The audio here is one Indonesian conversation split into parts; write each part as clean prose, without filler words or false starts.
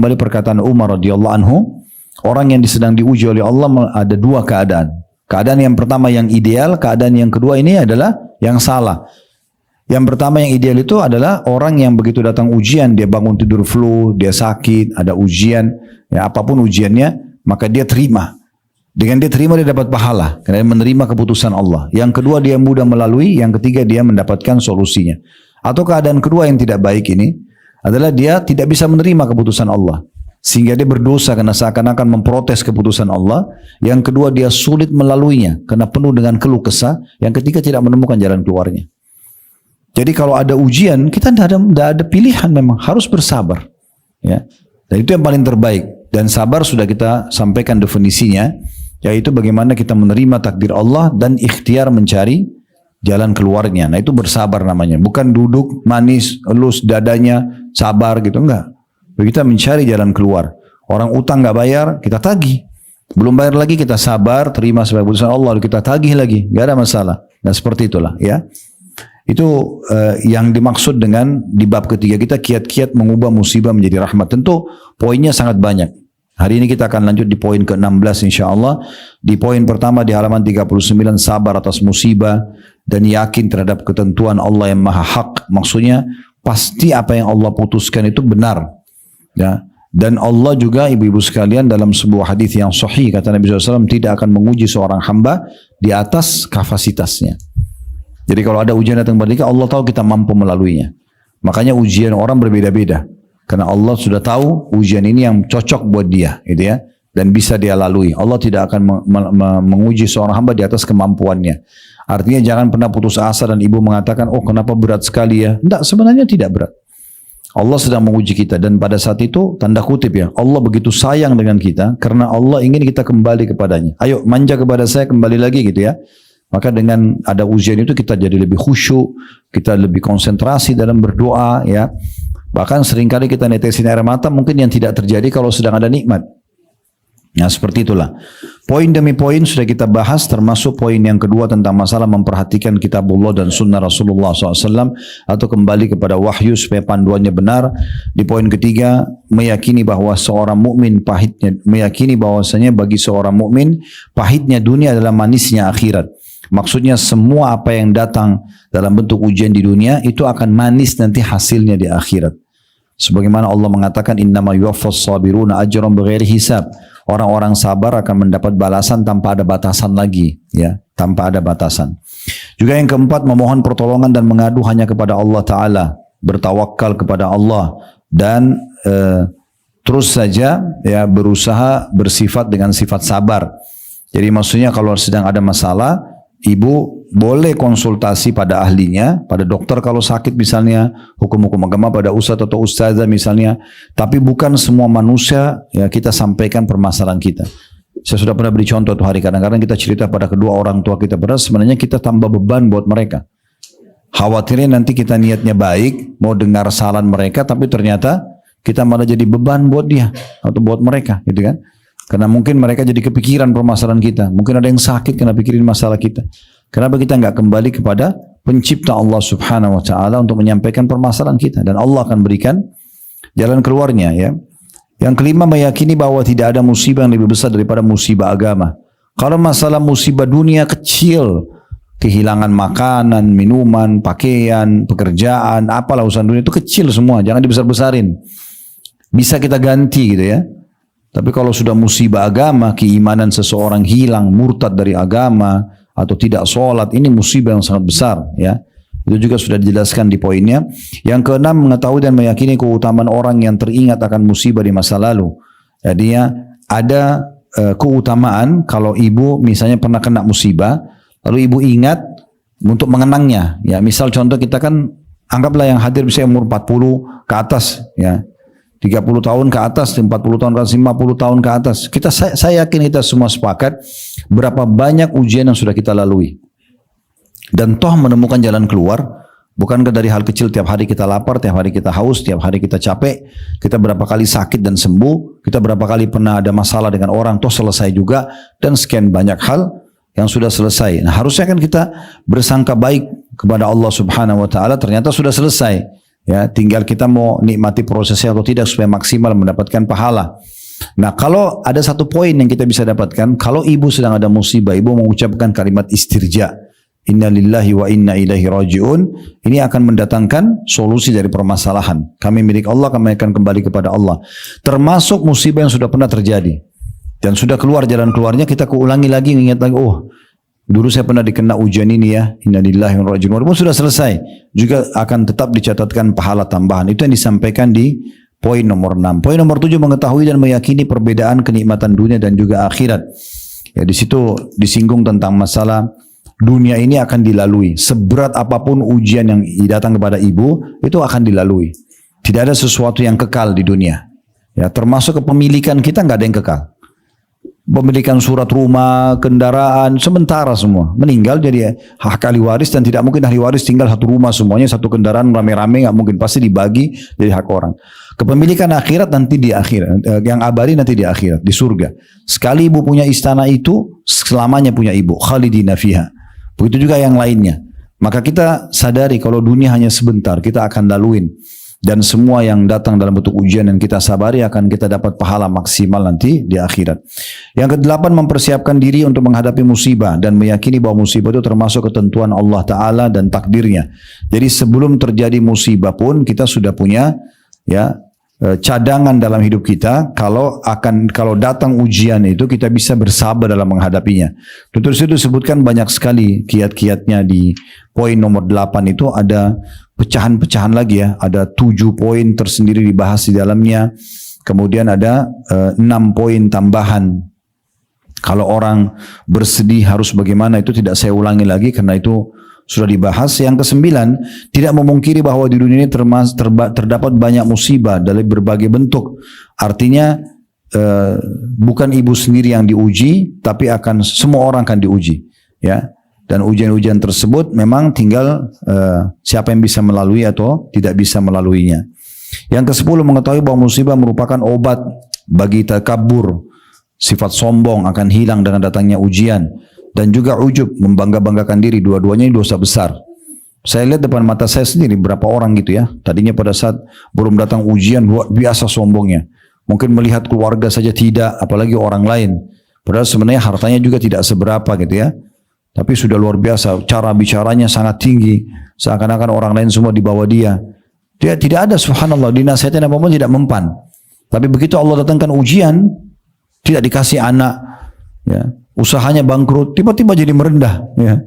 Kembali perkataan Umar radhiyallahu anhu, orang yang sedang diuji oleh Allah ada dua keadaan. Keadaan yang pertama yang ideal, keadaan yang kedua ini adalah yang salah. Yang pertama yang ideal itu adalah orang yang begitu datang ujian, dia bangun tidur flu, dia sakit, ada ujian, ya apapun ujiannya, maka dia terima. Dengan dia terima dia dapat pahala, karena dia menerima keputusan Allah. Yang kedua dia mudah melalui, yang ketiga dia mendapatkan solusinya. Atau keadaan kedua yang tidak baik ini adalah dia tidak bisa menerima keputusan Allah, sehingga dia berdosa karena seakan-akan memprotes keputusan Allah. Yang kedua dia sulit melaluinya karena penuh dengan keluh kesah. Yang ketiga tidak menemukan jalan keluarnya. Jadi kalau ada ujian kita tidak ada pilihan, memang harus bersabar, ya. Dan itu yang paling terbaik. Dan sabar sudah kita sampaikan definisinya, yaitu bagaimana kita menerima takdir Allah dan ikhtiar mencari jalan keluarnya. Nah itu bersabar namanya. Bukan duduk manis, elus dadanya, sabar gitu, enggak. Kita mencari jalan keluar. Orang utang nggak bayar, kita tagih. Belum bayar lagi, kita sabar, terima sebagai keputusan Allah, lalu kita tagih lagi, nggak ada masalah. Nah seperti itulah, ya. Itu yang dimaksud dengan di bab ketiga kita kiat-kiat mengubah musibah menjadi rahmat. Tentu poinnya sangat banyak. Hari ini kita akan lanjut di poin ke-16 insyaAllah. Di poin pertama di halaman 39, sabar atas musibah dan yakin terhadap ketentuan Allah yang maha hak. Maksudnya pasti apa yang Allah putuskan itu benar, ya. Dan Allah juga ibu-ibu sekalian dalam sebuah hadis yang sahih kata Nabi SAW tidak akan menguji seorang hamba di atas kapasitasnya. Jadi kalau ada ujian datang kepada kita, Allah tahu kita mampu melaluinya. Makanya ujian orang berbeda-beda. Karena Allah sudah tahu ujian ini yang cocok buat dia, gitu ya, dan bisa dia lalui. Allah tidak akan menguji seorang hamba di atas kemampuannya. Artinya jangan pernah putus asa dan ibu mengatakan, oh kenapa berat sekali ya? Tidak, sebenarnya tidak berat. Allah sedang menguji kita dan pada saat itu tanda kutip ya, Allah begitu sayang dengan kita karena Allah ingin kita kembali kepadanya. Ayo manja kepada saya, kembali lagi gitu ya. Maka dengan ada ujian itu kita jadi lebih khusyuk, kita lebih konsentrasi dalam berdoa ya. Bahkan seringkali kita netesin air mata mungkin yang tidak terjadi kalau sedang ada nikmat. Nah seperti itulah. Poin demi poin sudah kita bahas, termasuk poin yang kedua tentang masalah memperhatikan kitabullah dan sunnah Rasulullah SAW atau kembali kepada wahyu supaya panduannya benar. Di poin ketiga meyakini bahwa seorang mukmin pahitnya, meyakini bahwasanya bagi seorang mukmin pahitnya dunia adalah manisnya akhirat. Maksudnya semua apa yang datang dalam bentuk ujian di dunia itu akan manis nanti hasilnya di akhirat. Sebagaimana Allah mengatakan innama yuwaffas sabiruna ajran bighairi hisab. Orang-orang sabar akan mendapat balasan tanpa ada batasan lagi, ya, tanpa ada batasan. Juga yang keempat memohon pertolongan dan mengadu hanya kepada Allah Taala, bertawakal kepada Allah dan terus saja ya berusaha bersifat dengan sifat sabar. Jadi maksudnya kalau sedang ada masalah, ibu boleh konsultasi pada ahlinya, pada dokter kalau sakit misalnya, hukum-hukum agama pada ustadz atau ustazah misalnya, tapi bukan semua manusia ya kita sampaikan permasalahan kita. Saya sudah pernah beri contoh tuh hari, kadang-kadang kita cerita pada kedua orang tua kita, padahal sebenarnya kita tambah beban buat mereka. Khawatirnya nanti kita niatnya baik, mau dengar saran mereka, tapi ternyata kita malah jadi beban buat dia atau buat mereka, gitu kan? Karena mungkin mereka jadi kepikiran permasalahan kita. Mungkin ada yang sakit karena pikirin masalah kita. Kenapa kita nggak kembali kepada pencipta Allah Subhanahu Wa Taala untuk menyampaikan permasalahan kita, dan Allah akan berikan jalan keluarnya ya. Yang kelima meyakini bahwa tidak ada musibah yang lebih besar daripada musibah agama. Kalau masalah musibah dunia kecil, kehilangan makanan, minuman, pakaian, pekerjaan, apalah urusan dunia itu kecil semua, jangan dibesar-besarin. Bisa kita ganti gitu ya. Tapi kalau sudah musibah agama, keimanan seseorang hilang, murtad dari agama, atau tidak sholat, ini musibah yang sangat besar ya. Itu juga sudah dijelaskan di poinnya. Yang keenam mengetahui dan meyakini keutamaan orang yang teringat akan musibah di masa lalu. Jadi ya, ada keutamaan kalau ibu misalnya pernah kena musibah, lalu ibu ingat untuk mengenangnya. Ya, misal contoh kita kan anggaplah yang hadir bisa umur 40 ke atas ya. 30 tahun ke atas, 40 tahun ke atas, 50 tahun ke atas. Saya yakin kita semua sepakat berapa banyak ujian yang sudah kita lalui. Dan toh menemukan jalan keluar, bukankah dari hal kecil tiap hari kita lapar, tiap hari kita haus, tiap hari kita capek, kita berapa kali sakit dan sembuh, kita berapa kali pernah ada masalah dengan orang, toh selesai juga, dan sekian banyak hal yang sudah selesai. Nah harusnya kan kita bersangka baik kepada Allah Subhanahu Wa Taala, ternyata sudah selesai. Ya, tinggal kita mau nikmati prosesnya atau tidak supaya maksimal mendapatkan pahala. Nah, kalau ada satu poin yang kita bisa dapatkan, kalau ibu sedang ada musibah, ibu mengucapkan kalimat istirja, inna lillahi wa inna ilaihi raji'un, ini akan mendatangkan solusi dari permasalahan. Kami milik Allah, kami akan kembali kepada Allah. Termasuk musibah yang sudah pernah terjadi dan sudah keluar jalan keluarnya, kita keulangi lagi, ingat lagi, oh dulu saya pernah dikena ujian ini ya, inna lillahi wa inna ilaihi raji'un. Walaupun sudah selesai, juga akan tetap dicatatkan pahala tambahan. Itu yang disampaikan di poin nomor 6. Poin nomor 7, mengetahui dan meyakini perbedaan kenikmatan dunia dan juga akhirat. Ya, di situ disinggung tentang masalah dunia ini akan dilalui. Seberat apapun ujian yang datang kepada ibu, itu akan dilalui. Tidak ada sesuatu yang kekal di dunia. Ya, termasuk kepemilikan kita nggak ada yang kekal. Pemilikan surat rumah, kendaraan, sementara semua. Meninggal jadi hak ahli waris dan tidak mungkin ahli waris tinggal satu rumah semuanya, satu kendaraan rame-rame, nggak mungkin, pasti dibagi jadi hak orang. Kepemilikan akhirat nanti di akhirat, yang abadi nanti di akhirat, di surga. Sekali ibu punya istana itu, selamanya punya ibu, khalidina fiha. Begitu juga yang lainnya. Maka kita sadari kalau dunia hanya sebentar, kita akan laluin. Dan semua yang datang dalam bentuk ujian dan kita sabari akan kita dapat pahala maksimal nanti di akhirat. Yang kedelapan, mempersiapkan diri untuk menghadapi musibah dan meyakini bahwa musibah itu termasuk ketentuan Allah Ta'ala dan takdirnya. Jadi sebelum terjadi musibah pun kita sudah punya ya cadangan dalam hidup kita, kalau datang ujian itu kita bisa bersabar dalam menghadapinya. Terus itu disebutkan banyak sekali kiat-kiatnya di poin nomor 8 itu ada pecahan-pecahan lagi ya, ada 7 poin tersendiri dibahas di dalamnya. Kemudian ada 6 poin tambahan. Kalau orang bersedih harus bagaimana, itu tidak saya ulangi lagi karena itu sudah dibahas. Yang ke-9, tidak memungkiri bahwa di dunia ini terdapat banyak musibah dari berbagai bentuk. Artinya bukan ibu sendiri yang diuji, tapi akan semua orang akan diuji. Ya. Dan ujian-ujian tersebut memang tinggal siapa yang bisa melalui atau tidak bisa melaluinya. Yang ke-10, mengetahui bahwa musibah merupakan obat bagi takabur. Sifat sombong akan hilang dengan datangnya ujian. Dan juga ujub, membangga-banggakan diri, dua-duanya ini dosa besar. Saya lihat depan mata saya sendiri berapa orang gitu ya, tadinya pada saat belum datang ujian luar biasa sombongnya, mungkin melihat keluarga saja tidak, apalagi orang lain, padahal sebenarnya hartanya juga tidak seberapa gitu ya, tapi sudah luar biasa, cara bicaranya sangat tinggi, seakan-akan orang lain semua di bawah dia. Dia tidak ada, subhanallah, dinasihatin apapun tidak mempan. Tapi begitu Allah datangkan ujian, tidak dikasih anak, ya, usahanya bangkrut, tiba-tiba jadi merendah, ya.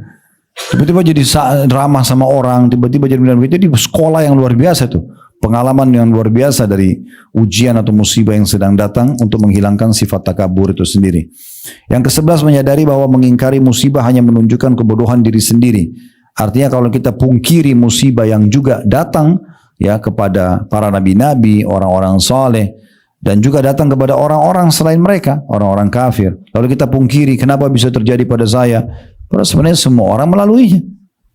Tiba-tiba jadi ramah sama orang, tiba-tiba jadi merendah. Jadi sekolah yang luar biasa tuh, pengalaman yang luar biasa dari ujian atau musibah yang sedang datang untuk menghilangkan sifat takabur itu sendiri. Yang ke-11, menyadari bahwa mengingkari musibah hanya menunjukkan kebodohan diri sendiri. Artinya kalau kita pungkiri musibah yang juga datang ya kepada para nabi-nabi, orang-orang saleh, dan juga datang kepada orang-orang selain mereka, orang-orang kafir. Lalu kita pungkiri, kenapa bisa terjadi pada saya? Padahal sebenarnya semua orang melaluinya.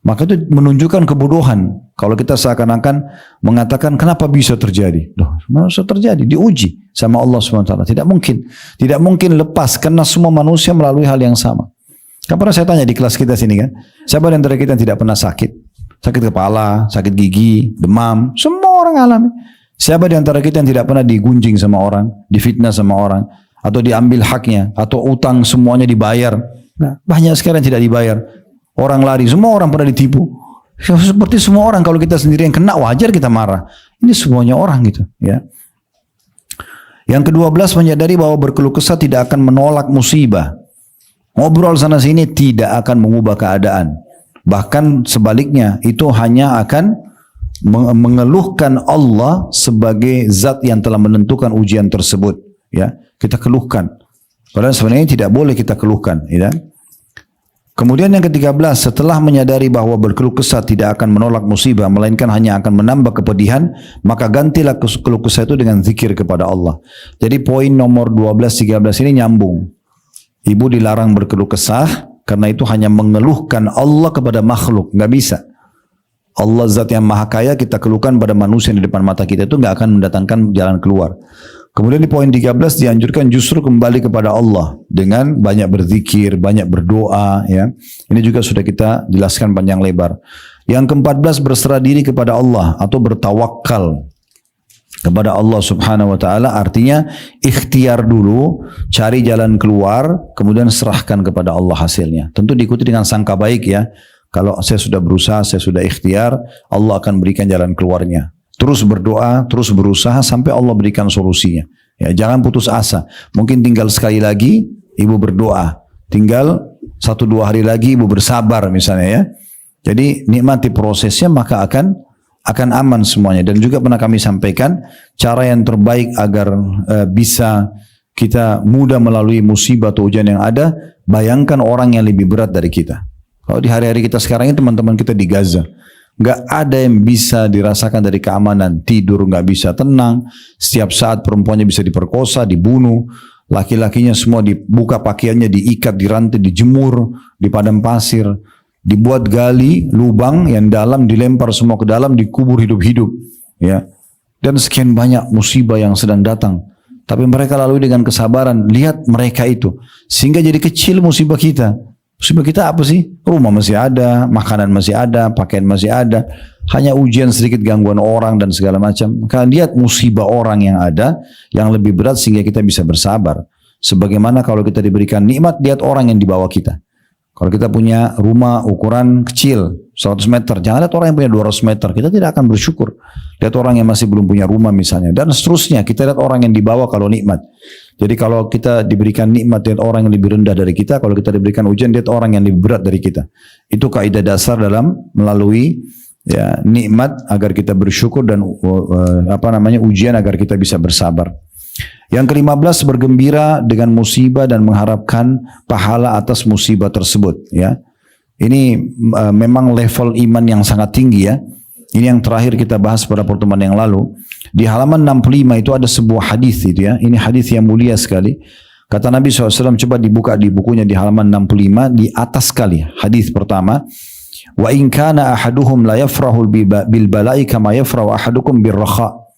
Maka itu menunjukkan kebodohan. Kalau kita seakan-akan mengatakan, kenapa bisa terjadi? Loh, bisa terjadi, diuji sama Allah SWT. Tidak mungkin. Tidak mungkin lepas, karena semua manusia melalui hal yang sama. Kan pernah saya tanya di kelas kita sini kan, siapa di antara kita yang tidak pernah sakit? Sakit kepala, sakit gigi, demam, semua orang alami. Siapa di antara kita yang tidak pernah digunjing sama orang, difitnah sama orang, atau diambil haknya, atau utang semuanya dibayar? Nah, banyak sekarang tidak dibayar. Orang lari, semua orang pernah ditipu. Seperti semua orang, kalau kita sendiri yang kena wajar kita marah. Ini semuanya orang gitu. Ya. Yang ke-12, menyadari bahwa berkeluh kesah tidak akan menolak musibah. Ngobrol sana sini tidak akan mengubah keadaan. Bahkan sebaliknya, itu hanya akan mengeluhkan Allah sebagai zat yang telah menentukan ujian tersebut. Ya, kita keluhkan. Padahal sebenarnya tidak boleh kita keluhkan. Ya. Kemudian yang ke-13, setelah menyadari bahwa berkeluh kesah tidak akan menolak musibah, melainkan hanya akan menambah kepedihan, maka gantilah keluh kesah itu dengan zikir kepada Allah. Jadi poin nomor 12-13 ini nyambung. Ibu dilarang berkeluh kesah, karena itu hanya mengeluhkan Allah kepada makhluk. Nggak bisa. Allah zat yang maha kaya, kita keluhkan pada manusia di depan mata kita, itu nggak akan mendatangkan jalan keluar. Kemudian di poin 13 dianjurkan justru kembali kepada Allah dengan banyak berzikir, banyak berdoa. Ya, ini juga sudah kita jelaskan panjang lebar. Yang ke-14 berserah diri kepada Allah atau bertawakal kepada Allah Subhanahu wa taala, artinya ikhtiar dulu, cari jalan keluar, kemudian serahkan kepada Allah hasilnya. Tentu diikuti dengan sangka baik ya. Kalau saya sudah berusaha, saya sudah ikhtiar, Allah akan berikan jalan keluarnya. Terus berdoa, terus berusaha sampai Allah berikan solusinya. Ya, jangan putus asa. Mungkin tinggal sekali lagi ibu berdoa, tinggal 1-2 hari lagi ibu bersabar misalnya ya. Jadi nikmati prosesnya maka akan aman semuanya. Dan juga pernah kami sampaikan cara yang terbaik agar bisa kita mudah melalui musibah atau ujian yang ada, bayangkan orang yang lebih berat dari kita. Kalau di hari-hari kita sekarang ini teman-teman kita di Gaza, nggak ada yang bisa dirasakan dari keamanan, tidur nggak bisa tenang, setiap saat perempuannya bisa diperkosa, dibunuh, laki-lakinya semua dibuka pakaiannya, diikat, dirantai, dijemur di padang pasir. Dibuat gali, lubang yang dalam, dilempar semua ke dalam, dikubur hidup-hidup. Ya. Dan sekian banyak musibah yang sedang datang. Tapi mereka lalui dengan kesabaran. Lihat mereka itu. Sehingga jadi kecil musibah kita. Musibah kita apa sih? Rumah masih ada, makanan masih ada, pakaian masih ada. Hanya ujian sedikit, gangguan orang dan segala macam. Kalian lihat musibah orang yang ada, yang lebih berat sehingga kita bisa bersabar. Sebagaimana kalau kita diberikan nikmat, lihat orang yang di bawah kita. Kalau kita punya rumah ukuran kecil, 100 meter, jangan lihat orang yang punya 200 meter, kita tidak akan bersyukur. Lihat orang yang masih belum punya rumah misalnya, dan seterusnya, kita lihat orang yang di bawah kalau nikmat. Jadi kalau kita diberikan nikmat, lihat orang yang lebih rendah dari kita, kalau kita diberikan ujian, lihat orang yang lebih berat dari kita. Itu kaidah dasar dalam melalui ya, nikmat agar kita bersyukur dan ujian agar kita bisa bersabar. Yang ke-15 bergembira dengan musibah dan mengharapkan pahala atas musibah tersebut ya. Ini memang level iman yang sangat tinggi ya. Ini yang terakhir kita bahas pada pertemuan yang lalu. Di halaman 65 itu ada sebuah hadis itu ya. Ini hadis yang mulia sekali. Kata Nabi SAW, coba dibuka di bukunya di halaman 65 di atas sekali. Hadis pertama, wa in kana ahaduhum la yafrahu bil bala'i kama yafrahu ahadukum bir rakha.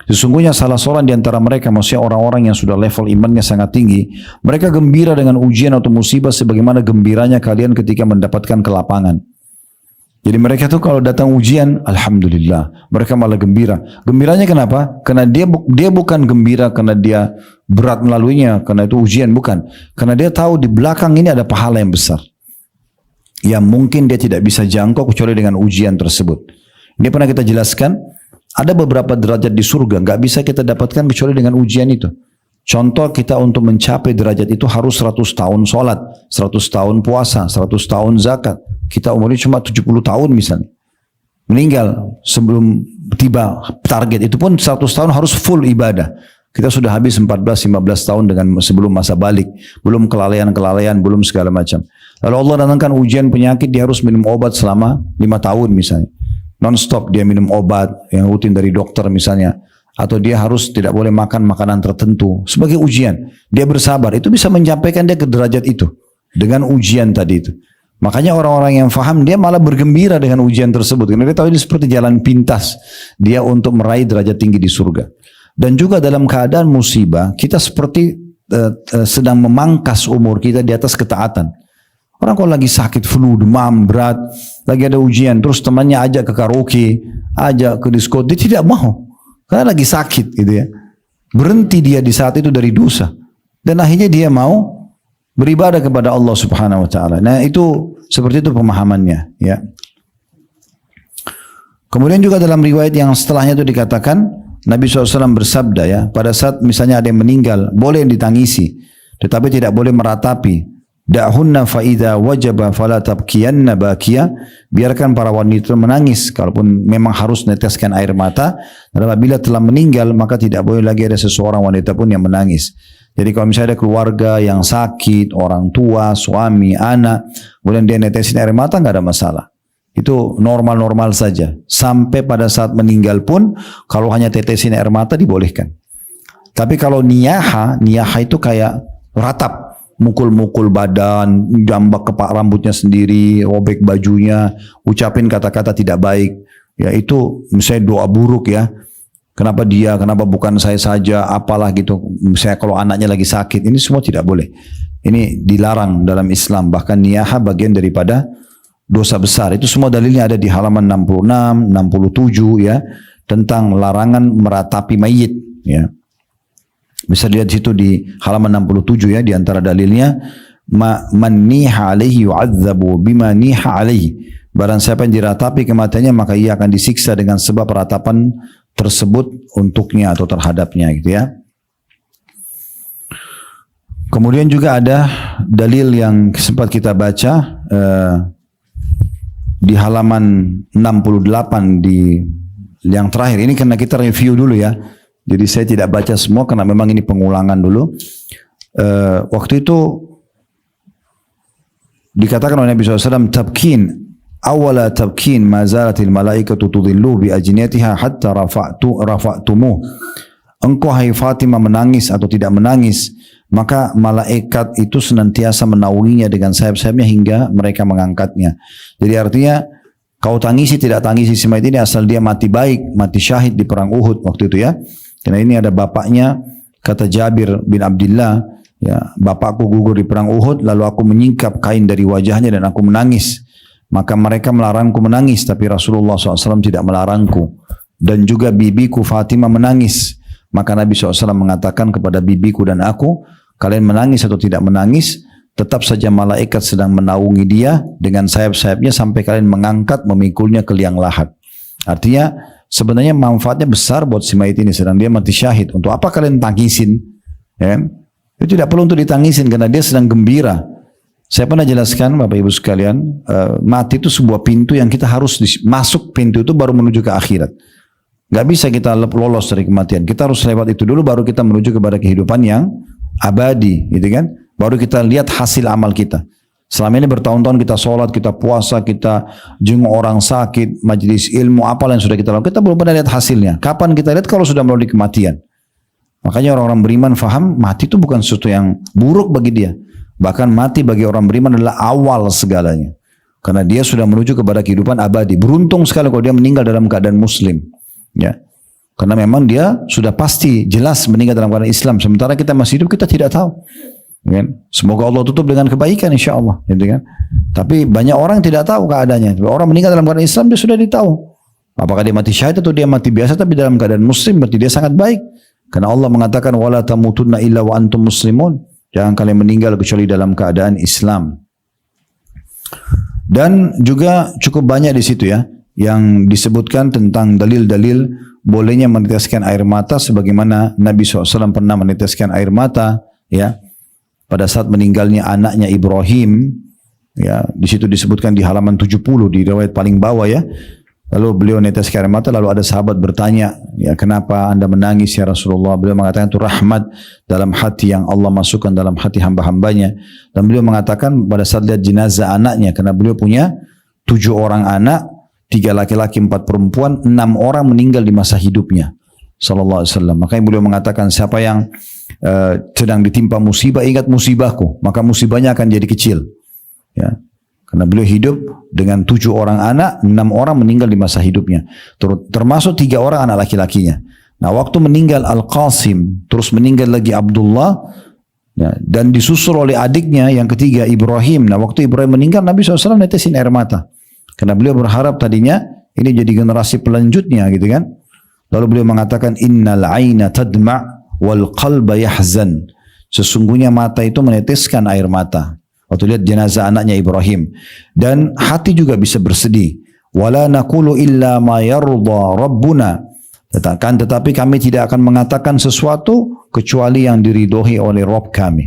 Sesungguhnya salah seorang di antara mereka, maksudnya orang-orang yang sudah level imannya sangat tinggi, mereka gembira dengan ujian atau musibah sebagaimana gembiranya kalian ketika mendapatkan kelapangan. Jadi mereka tuh kalau datang ujian, alhamdulillah, mereka malah gembira. Gembiranya kenapa? Karena dia bukan gembira karena dia berat melaluinya, karena itu ujian, bukan. Karena dia tahu di belakang ini ada pahala yang besar, yang mungkin dia tidak bisa jangkau kecuali dengan ujian tersebut. Ini pernah kita jelaskan. Ada beberapa derajat di surga, nggak bisa kita dapatkan kecuali dengan ujian itu. Contoh kita untuk mencapai derajat itu harus 100 tahun sholat, 100 tahun puasa, 100 tahun zakat. Kita umurnya cuma 70 tahun misalnya. Meninggal sebelum tiba target itu pun 100 tahun harus full ibadah. Kita sudah habis 14-15 tahun dengan sebelum masa balik. Belum kelalaian-kelalaian, belum segala macam. Lalu Allah datangkan ujian penyakit, dia harus minum obat selama 5 tahun misalnya. Non-stop dia minum obat yang rutin dari dokter misalnya, atau dia harus tidak boleh makan makanan tertentu sebagai ujian. Dia bersabar, itu bisa menyampaikan dia ke derajat itu dengan ujian tadi itu. Makanya orang-orang yang faham dia malah bergembira dengan ujian tersebut, karena dia tahu ini seperti jalan pintas dia untuk meraih derajat tinggi di surga. Dan juga dalam keadaan musibah kita seperti sedang memangkas umur kita di atas ketaatan. Orang kalau lagi sakit flu, demam berat, lagi ada ujian, terus temannya ajak ke karaoke, ajak ke disko, dia tidak mau. Karena lagi sakit gitu ya. Berhenti dia di saat itu dari dosa. Dan akhirnya dia mau beribadah kepada Allah Subhanahu wa taala. Nah, itu seperti itu pemahamannya, ya. Kemudian juga dalam riwayat yang setelahnya itu dikatakan Nabi SAW bersabda ya, pada saat misalnya ada yang meninggal, boleh ditangisi, tetapi tidak boleh meratapi. Da'hunna fa'idha wajaba fala tabkiyanna bakiya. Biarkan para wanita menangis kalaupun memang harus neteskan air mata. Dan apabila telah meninggal maka tidak boleh lagi ada seseorang wanita pun yang menangis. Jadi kalau misalnya ada keluarga yang sakit, orang tua, suami, anak, kemudian dia netesin air mata, nggak ada masalah. Itu normal-normal saja. Sampai pada saat meninggal pun kalau hanya tetesin air mata dibolehkan. Tapi kalau niyaha itu kayak ratap. Mukul-mukul badan, jambak kepak rambutnya sendiri, robek bajunya, ucapin kata-kata tidak baik. Ya itu misalnya doa buruk ya. Kenapa dia, kenapa bukan saya saja, apalah gitu. Misalnya kalau anaknya lagi sakit, ini semua tidak boleh. Ini dilarang dalam Islam. Bahkan niyaha bagian daripada dosa besar. Itu semua dalilnya ada di halaman 66, 67 ya, tentang larangan meratapi mayit ya. Bisa dilihat situ di halaman 67 ya, di antara dalilnya man niha alaihi yu'adzabu bima niha alaihi. Barang siapa yang diratapi kematiannya maka ia akan disiksa dengan sebab ratapan tersebut untuknya atau terhadapnya gitu ya. Kemudian juga ada dalil yang sempat kita baca di halaman 68 di yang terakhir. Ini karena kita review dulu ya. Jadi saya tidak baca semua karena memang ini pengulangan dulu. Waktu itu dikatakan oleh Nabi SAW, tabkin awala tabkin ma zalatil malaikatu tudillu bi ajniyatiha hatta rafa'tumuh. Engkau hai Fatimah menangis atau tidak menangis, maka malaikat itu senantiasa menaunginya dengan sayap-sayapnya hingga mereka mengangkatnya. Jadi artinya kau tangisi tidak tangisi si mayit ini asal dia mati baik, mati syahid di perang Uhud waktu itu ya. Karena ini ada bapaknya, kata Jabir bin Abdullah, ya, bapakku gugur di perang Uhud, lalu aku menyingkap kain dari wajahnya dan aku menangis. Maka mereka melarangku menangis, tapi Rasulullah SAW tidak melarangku. Dan juga bibiku Fatimah menangis. Maka Nabi SAW mengatakan kepada bibiku dan aku, kalian menangis atau tidak menangis, tetap saja malaikat sedang menaungi dia dengan sayap-sayapnya sampai kalian mengangkat, memikulnya ke liang lahat. Artinya sebenarnya manfaatnya besar buat si mayit ini, sedang dia mati syahid. Untuk apa kalian tangisin? Ya, itu tidak perlu untuk ditangisin karena dia sedang gembira. Saya pernah jelaskan Bapak Ibu sekalian, mati itu sebuah pintu yang kita harus masuk pintu itu baru menuju ke akhirat. Gak bisa kita lolos dari kematian. Kita harus lewat itu dulu baru kita menuju kepada kehidupan yang abadi, gitu kan? Baru kita lihat hasil amal kita. Selama ini bertahun-tahun kita sholat, kita puasa, kita jenguk orang sakit, majelis ilmu, apalah yang sudah kita lakukan, kita belum pernah lihat hasilnya. Kapan kita lihat? Kalau sudah melalui kematian. Makanya orang-orang beriman faham mati itu bukan sesuatu yang buruk bagi dia. Bahkan mati bagi orang beriman adalah awal segalanya. Karena dia sudah menuju kepada kehidupan abadi. Beruntung sekali kalau dia meninggal dalam keadaan muslim. Ya, karena memang dia sudah pasti jelas meninggal dalam keadaan Islam. Sementara kita masih hidup, kita tidak tahu. Kan? Semoga Allah tutup dengan kebaikan, insya Allah. Gitu kan? Tapi banyak orang tidak tahu keadaannya. Orang meninggal dalam keadaan Islam dia sudah ditahu. Apakah dia mati syahid atau dia mati biasa, tapi dalam keadaan Muslim berarti dia sangat baik. Karena Allah mengatakan wala tamutunna illa wa antum muslimun. Jangan kalian meninggal kecuali dalam keadaan Islam. Dan juga cukup banyak di situ ya, yang disebutkan tentang dalil-dalil bolehnya meneteskan air mata, sebagaimana Nabi SAW pernah meneteskan air mata ya pada saat meninggalnya anaknya Ibrahim ya. Di situ disebutkan di halaman 70 di riwayat paling bawah ya. Lalu beliau meneteskan air mata, lalu ada sahabat bertanya, ya kenapa anda menangis ya Rasulullah? Beliau mengatakan itu rahmat dalam hati yang Allah masukkan dalam hati hamba-hambanya. Dan beliau mengatakan pada saat lihat jenazah anaknya, karena beliau punya 7 orang anak, 3 laki-laki 4 perempuan, 6 orang meninggal di masa hidupnya sallallahu alaihi wasallam. Makanya beliau mengatakan siapa yang sedang ditimpa musibah, ingat musibahku, maka musibahnya akan jadi kecil ya. Karena beliau hidup dengan 7 orang anak, 6 orang meninggal di masa hidupnya, termasuk 3 orang anak laki-lakinya. Nah waktu meninggal Al-Qasim, terus meninggal lagi Abdullah ya, dan disusul oleh adiknya yang ketiga Ibrahim. Nah waktu Ibrahim meninggal, Nabi SAW netesin air mata. Karena beliau berharap tadinya ini jadi generasi pelanjutnya gitu kan. Lalu beliau mengatakan innal aina tadma' wal qalba yahzan. Sesungguhnya mata itu meneteskan air mata waktu lihat jenazah anaknya Ibrahim, dan hati juga bisa bersedih. Wala naqulu illa ma yarda rabbuna. Tetapi kami tidak akan mengatakan sesuatu kecuali yang diridhoi oleh Rabb kami.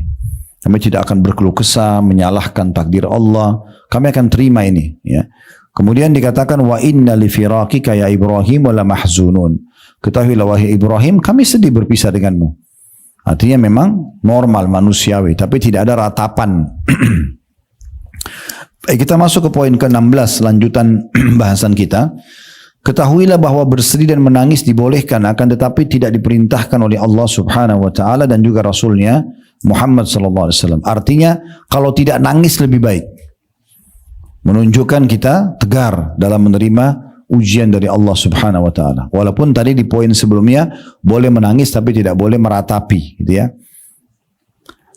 Kami tidak akan berkeluh kesah, menyalahkan takdir Allah. Kami akan terima ini ya. Kemudian dikatakan wa inna li firaqika ya Ibrahim wala mahzunun. Ketahuilah wahai Ibrahim, kami sedih berpisah denganmu. Artinya memang normal manusiawi, tapi tidak ada ratapan. Kita masuk ke poin ke-16 lanjutan bahasan kita. Ketahuilah bahwa bersedih dan menangis dibolehkan, akan tetapi tidak diperintahkan oleh Allah Subhanahu wa taala dan juga Rasulnya Muhammad sallallahu alaihi wasallam. Artinya kalau tidak nangis lebih baik. Menunjukkan kita tegar dalam menerima ujian dari Allah Subhanahu wa taala. Walaupun tadi di poin sebelumnya boleh menangis tapi tidak boleh meratapi, gitu ya.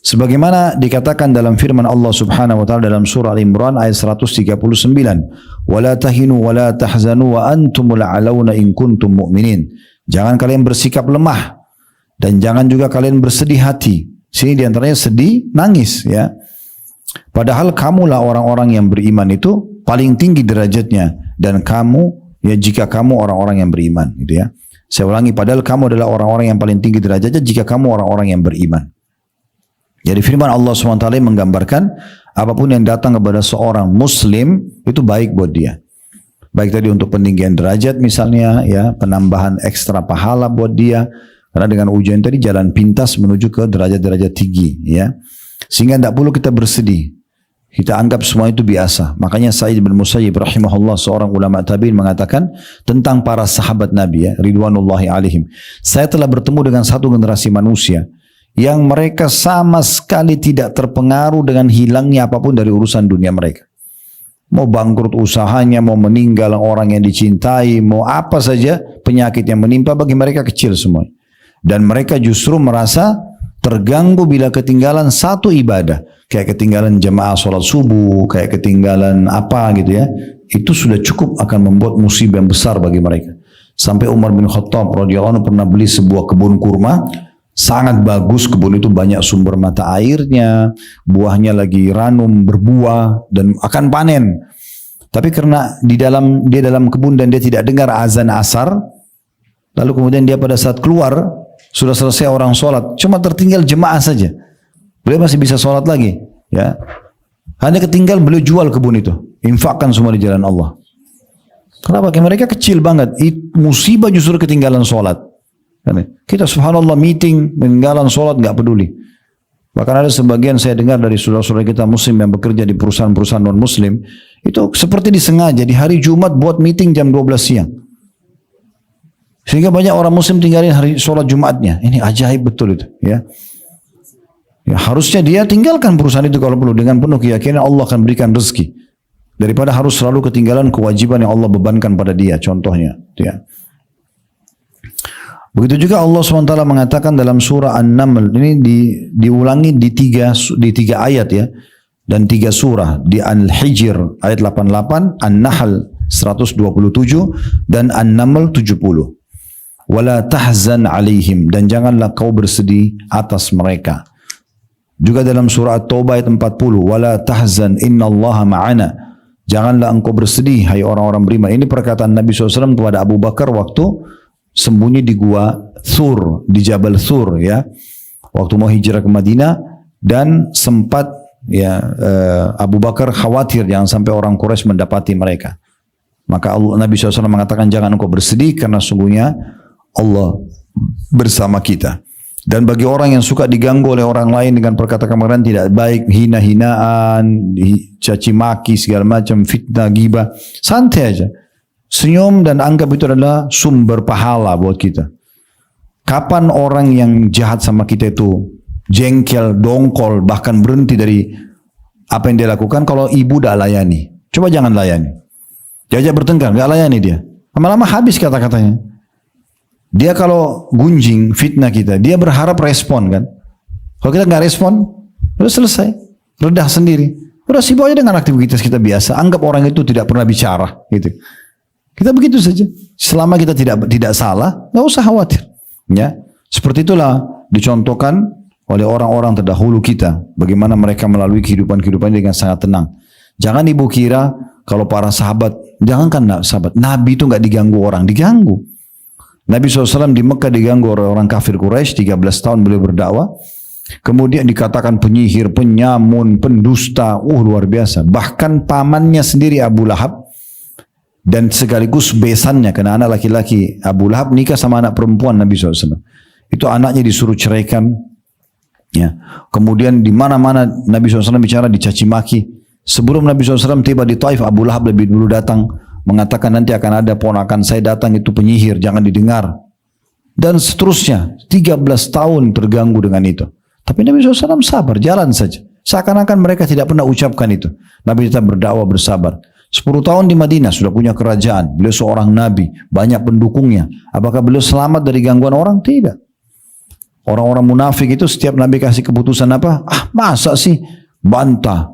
Sebagaimana dikatakan dalam firman Allah Subhanahu wa taala dalam surah Al-Imran ayat 139, "Wala tahinu wala tahzanu wa antumul a'launa in kuntum mu'minin." Jangan kalian bersikap lemah dan jangan juga kalian bersedih hati. Sini diantaranya sedih, nangis ya. Padahal kamulah orang-orang yang beriman itu paling tinggi derajatnya dan kamu ya jika kamu orang-orang yang beriman gitu ya. Saya ulangi, padahal kamu adalah orang-orang yang paling tinggi derajatnya jika kamu orang-orang yang beriman. Jadi firman Allah SWT menggambarkan apapun yang datang kepada seorang muslim itu baik buat dia. Baik tadi untuk peninggian derajat misalnya ya, penambahan ekstra pahala buat dia. Karena dengan ujian tadi jalan pintas menuju ke derajat-derajat tinggi ya. Sehingga tidak perlu kita bersedih. Kita anggap semua itu biasa. Makanya Sa'id bin Musayyib rahimahullah seorang ulama tabi'in mengatakan tentang para sahabat Nabi ya, ridwanullahi alaihim. Saya telah bertemu dengan satu generasi manusia yang mereka sama sekali tidak terpengaruh dengan hilangnya apapun dari urusan dunia mereka. Mau bangkrut usahanya, mau meninggal orang yang dicintai, mau apa saja penyakit yang menimpa bagi mereka kecil semua. Dan mereka justru merasa terganggu bila ketinggalan satu ibadah. Kayak ketinggalan jemaah sholat subuh, kayak ketinggalan apa gitu ya. Itu sudah cukup akan membuat musibah yang besar bagi mereka. Sampai Umar bin Khattab radhiyallahu anhu pernah beli sebuah kebun kurma. Sangat bagus, kebun itu banyak sumber mata airnya, buahnya lagi ranum, berbuah dan akan panen. Tapi karena dia dalam kebun dan dia tidak dengar azan asar, lalu kemudian dia pada saat keluar sudah selesai orang sholat, cuma tertinggal jemaah saja. Beliau masih bisa sholat lagi, ya. Hanya ketinggal beliau jual kebun itu, infakkan semua di jalan Allah. Kenapa? Bagi mereka kecil banget, musibah justru ketinggalan sholat. Kita subhanallah meeting, meninggalan sholat nggak peduli. Bahkan ada sebagian saya dengar dari saudara-saudara kita muslim yang bekerja di perusahaan-perusahaan non muslim, itu seperti disengaja di hari Jumat buat meeting jam 12 siang. Sehingga banyak orang muslim tinggalin hari sholat Jumatnya. Ini ajaib betul itu ya. Ya, harusnya dia tinggalkan perusahaan itu kalau perlu dengan penuh keyakinan Allah akan berikan rezeki. Daripada harus selalu ketinggalan kewajiban yang Allah bebankan pada dia, contohnya ya. Begitu juga Allah SWT mengatakan dalam surah An-Naml, ini diulangi di tiga ayat ya, dan 3 surah, di Al-Hijr ayat 88, An-Nahl 127, dan An-Naml 70. Wala tahzan alaihim, dan janganlah kau bersedih atas mereka. Juga dalam surah At-Taubah ayat 40, wala tahzan innallaha ma'ana, janganlah engkau bersedih hai orang-orang beriman. Ini perkataan Nabi SAW kepada Abu Bakar waktu sembunyi di gua Thur, di Jabal Thur ya, waktu mau hijrah ke Madinah, dan sempat ya Abu Bakar khawatir jangan sampai orang Quraisy mendapati mereka. Maka Nabi SAW mengatakan jangan engkau bersedih karena sungguhnya Allah bersama kita. Dan bagi orang yang suka diganggu oleh orang lain dengan perkataan tidak baik, hina-hinaan, caci maki segala macam, fitnah, ghibah, santai aja. Senyum dan anggap itu adalah sumber pahala buat kita. Kapan orang yang jahat sama kita itu jengkel, dongkol, bahkan berhenti dari apa yang dia lakukan kalau ibu dah layani? Coba jangan layani. Diajak bertengkar, gak layani dia. Lama-lama habis kata-katanya. Dia kalau gunjing, fitnah kita, dia berharap respon kan. Kalau kita gak respon, udah selesai. Redah sendiri. Udah sibuk aja dengan aktivitas kita biasa. Anggap orang itu tidak pernah bicara gitu. Kita begitu saja. Selama kita tidak salah, nggak usah khawatir. Ya, seperti itulah dicontohkan oleh orang-orang terdahulu kita. Bagaimana mereka melalui kehidupan-kehidupan dengan sangat tenang. Jangan ibu kira kalau para sahabat, jangankan sahabat, Nabi itu nggak diganggu orang, diganggu. Nabi SAW di Mekah diganggu oleh orang kafir Quraisy, 13 tahun beliau berdakwah. Kemudian dikatakan penyihir, penyamun, pendusta, luar biasa. Bahkan pamannya sendiri Abu Lahab, dan sekaligus besannya, karena anak laki-laki Abu Lahab nikah sama anak perempuan Nabi SAW. Itu anaknya disuruh ceraikan. Ya. Kemudian di mana-mana Nabi SAW bicara dicaci maki. Sebelum Nabi SAW tiba di Taif, Abu Lahab lebih dulu datang mengatakan nanti akan ada ponakan saya datang itu penyihir, jangan didengar. Dan seterusnya, 13 tahun terganggu dengan itu. Tapi Nabi SAW sabar, jalan saja. Seakan-akan mereka tidak pernah ucapkan itu. Nabi tetap berdakwah bersabar. 10 tahun di Madinah sudah punya kerajaan. Beliau seorang nabi, banyak pendukungnya. Apakah beliau selamat dari gangguan orang? Tidak. Orang-orang munafik itu setiap Nabi kasih keputusan apa? Masa sih? Bantah.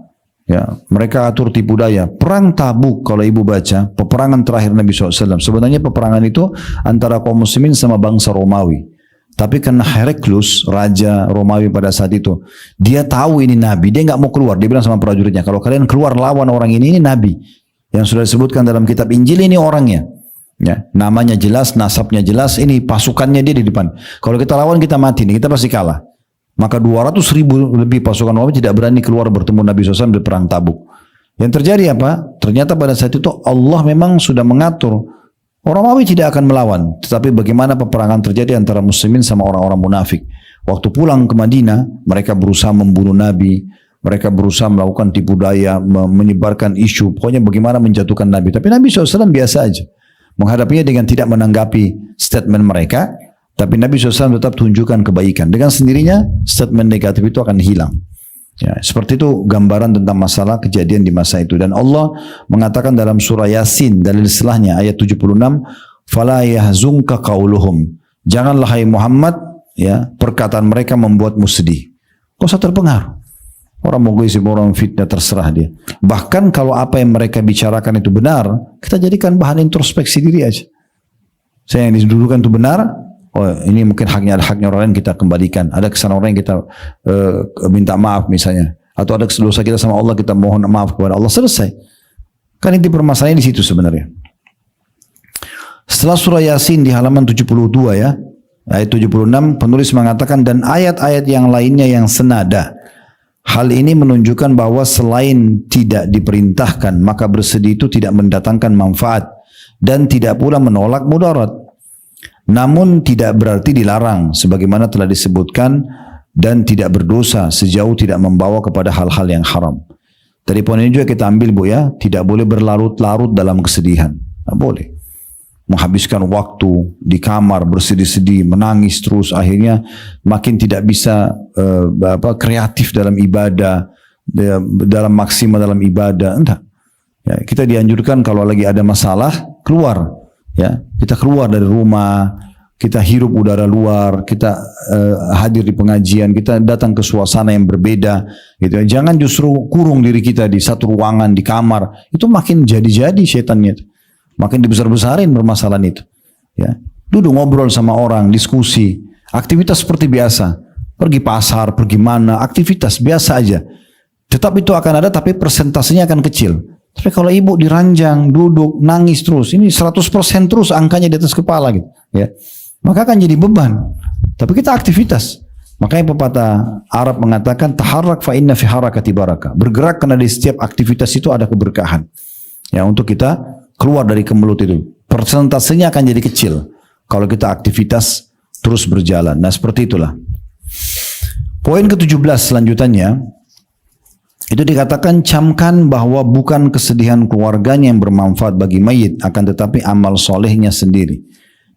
Ya, mereka atur tipu daya. Perang Tabuk kalau ibu baca, peperangan terakhir Nabi SAW. Sebenarnya peperangan itu antara kaum muslimin sama bangsa Romawi. Tapi karena Heraklius, raja Romawi pada saat itu, dia tahu ini Nabi, dia nggak mau keluar. Dia bilang sama prajuritnya, kalau kalian keluar lawan orang ini Nabi. Yang sudah disebutkan dalam kitab Injil ini orangnya. Ya, namanya jelas, nasabnya jelas, ini pasukannya dia di depan. Kalau kita lawan kita mati nih, kita pasti kalah. Maka 200.000 lebih pasukan Romawi tidak berani keluar bertemu Nabi SAW di perang Tabuk. Yang terjadi apa? Ternyata pada saat itu Allah memang sudah mengatur orang Romawi tidak akan melawan. Tetapi bagaimana peperangan terjadi antara muslimin sama orang-orang munafik. Waktu pulang ke Madinah, mereka berusaha membunuh Nabi. Mereka berusaha melakukan tipu daya, menyebarkan isu. Pokoknya bagaimana menjatuhkan Nabi. Tapi Nabi SAW biasa aja. Menghadapinya dengan tidak menanggapi statement mereka. Tapi Nabi SAW tetap tunjukkan kebaikan. Dengan sendirinya statement negatif itu akan hilang. Ya, seperti itu gambaran tentang masalah kejadian di masa itu. Dan Allah mengatakan dalam surah Yasin, dalil setelahnya ayat 76, "Fala yahzunka qauluhum." Janganlah hai Muhammad, ya, perkataan mereka membuatmu sedih. Kau usah terpengaruh. Orang mau gosip, orang fitnah, terserah dia. Bahkan kalau apa yang mereka bicarakan itu benar, kita jadikan bahan introspeksi diri aja. Saya yang didudukan itu benar. Oh, ini mungkin haknya orang lain, kita kembalikan. Ada kesalahan orang yang kita minta maaf misalnya. Atau ada dosa kita sama Allah, kita mohon maaf kepada Allah, selesai. Kan inti permasalahannya di situ sebenarnya. Setelah surah Yasin di halaman 72 ya, ayat 76, penulis mengatakan, dan ayat-ayat yang lainnya yang senada. Hal ini menunjukkan bahwa selain tidak diperintahkan, maka bersedih itu tidak mendatangkan manfaat dan tidak pula menolak mudarat. Namun tidak berarti dilarang sebagaimana telah disebutkan, dan tidak berdosa sejauh tidak membawa kepada hal-hal yang haram. Dari poin ini juga kita ambil Bu ya, tidak boleh berlarut-larut dalam kesedihan. Tidak boleh. Menghabiskan waktu di kamar bersedih-sedih, menangis terus, akhirnya makin tidak bisa kreatif dalam ibadah, dalam maksimal dalam ibadah. Entah. Ya, kita dianjurkan kalau lagi ada masalah keluar. Ya, kita keluar dari rumah, kita hirup udara luar, kita hadir di pengajian, kita datang ke suasana yang berbeda. Gitu. Jangan justru kurung diri kita di satu ruangan, di kamar. Itu makin jadi-jadi setannya. Makin dibesar-besarin permasalahan itu. Ya. Duduk ngobrol sama orang, diskusi, aktivitas seperti biasa. Pergi pasar, pergi mana, aktivitas biasa aja. Tetap itu akan ada, tapi persentasenya akan kecil. Tapi kalau ibu diranjang, duduk, nangis terus, ini 100% terus angkanya di atas kepala gitu, ya. Maka akan jadi beban. Tapi kita aktivitas. Makanya pepatah Arab mengatakan taharrak fa inna fi harakati barakah. Bergerak karena di setiap aktivitas itu ada keberkahan. Ya, untuk kita keluar dari kemelut itu. Persentasenya akan jadi kecil kalau kita aktivitas terus berjalan. Nah, seperti itulah. Poin ke-17 selanjutannya. Itu dikatakan camkan bahwa bukan kesedihan keluarganya yang bermanfaat bagi mayit, akan tetapi amal solehnya sendiri.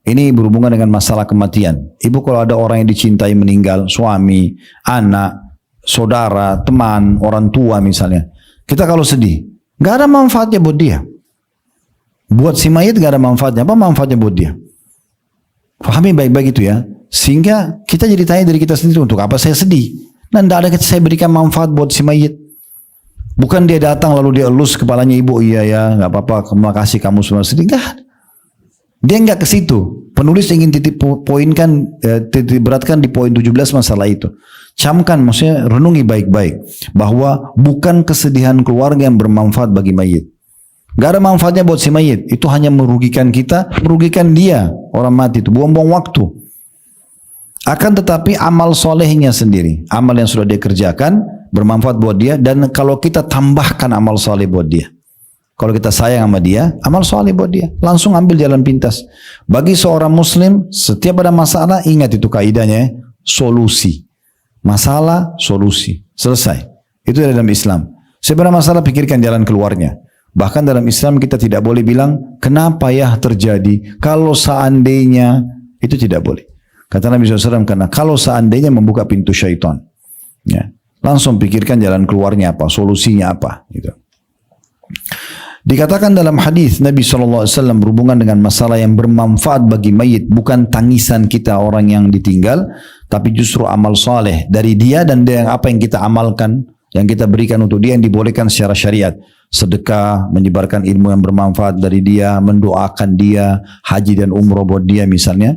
Ini berhubungan dengan masalah kematian. Ibu kalau ada orang yang dicintai meninggal, suami, anak, saudara, teman, orang tua misalnya. Kita kalau sedih, gak ada manfaatnya buat dia. Buat si mayit gak ada manfaatnya. Apa manfaatnya buat dia? Pahami baik-baik itu ya. Sehingga kita jadi tanya diri kita sendiri, untuk apa saya sedih? Dan tidak ada saya berikan manfaat buat si mayit. Bukan dia datang lalu dia elus kepalanya, ibu iya ya nggak apa-apa, terima kasih kamu semua sedih. Enggak. Dia nggak ke situ. Penulis ingin titik beratkan di poin 17 masalah itu. Camkan, maksudnya renungi baik-baik bahwa bukan kesedihan keluarga yang bermanfaat bagi mayit. Gak ada manfaatnya buat si mayit. Itu hanya merugikan kita, merugikan dia, orang mati itu, buang-buang waktu. Akan tetapi amal solehnya sendiri, amal yang sudah dia kerjakan bermanfaat buat dia, dan kalau kita tambahkan amal soleh buat dia, kalau kita sayang sama dia, amal soleh buat dia, langsung ambil jalan pintas. Bagi seorang muslim, setiap ada masalah, ingat itu kaidahnya, solusi. Masalah, solusi. Selesai. Itu dalam Islam. Setiap ada masalah, pikirkan jalan keluarnya. Bahkan dalam Islam kita tidak boleh bilang, kenapa ya terjadi, kalau seandainya, itu tidak boleh. Kata Nabi SAW, karena kalau seandainya membuka pintu syaitan. Ya. Langsung pikirkan jalan keluarnya apa, solusinya apa. Gitu. Dikatakan dalam hadis Nabi SAW berhubungan dengan masalah yang bermanfaat bagi mayit, bukan tangisan kita orang yang ditinggal, tapi justru amal saleh dari dia dan dari apa yang kita amalkan, yang kita berikan untuk dia yang dibolehkan secara syariat. Sedekah, menyebarkan ilmu yang bermanfaat dari dia, mendoakan dia, haji dan umroh buat dia misalnya.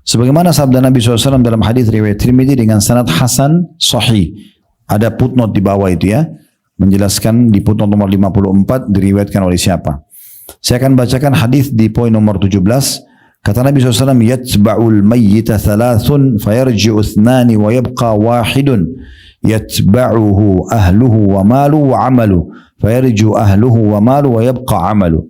Sebagaimana sabda Nabi SAW dalam hadis riwayat Tirmidzi dengan sanad hasan sahih. Ada footnote di bawah itu ya. Menjelaskan di footnote nomor 54 diriwayatkan oleh siapa. Saya akan bacakan hadis di poin nomor 17. Kata Nabi SAW, yatba'ul mayyita thalathun fayarji'u ithnani wa yabqa wahidun yatba'uhu ahluhu wa malu wa amalu fayarji'u ahluhu wa malu wa yabqa amalu.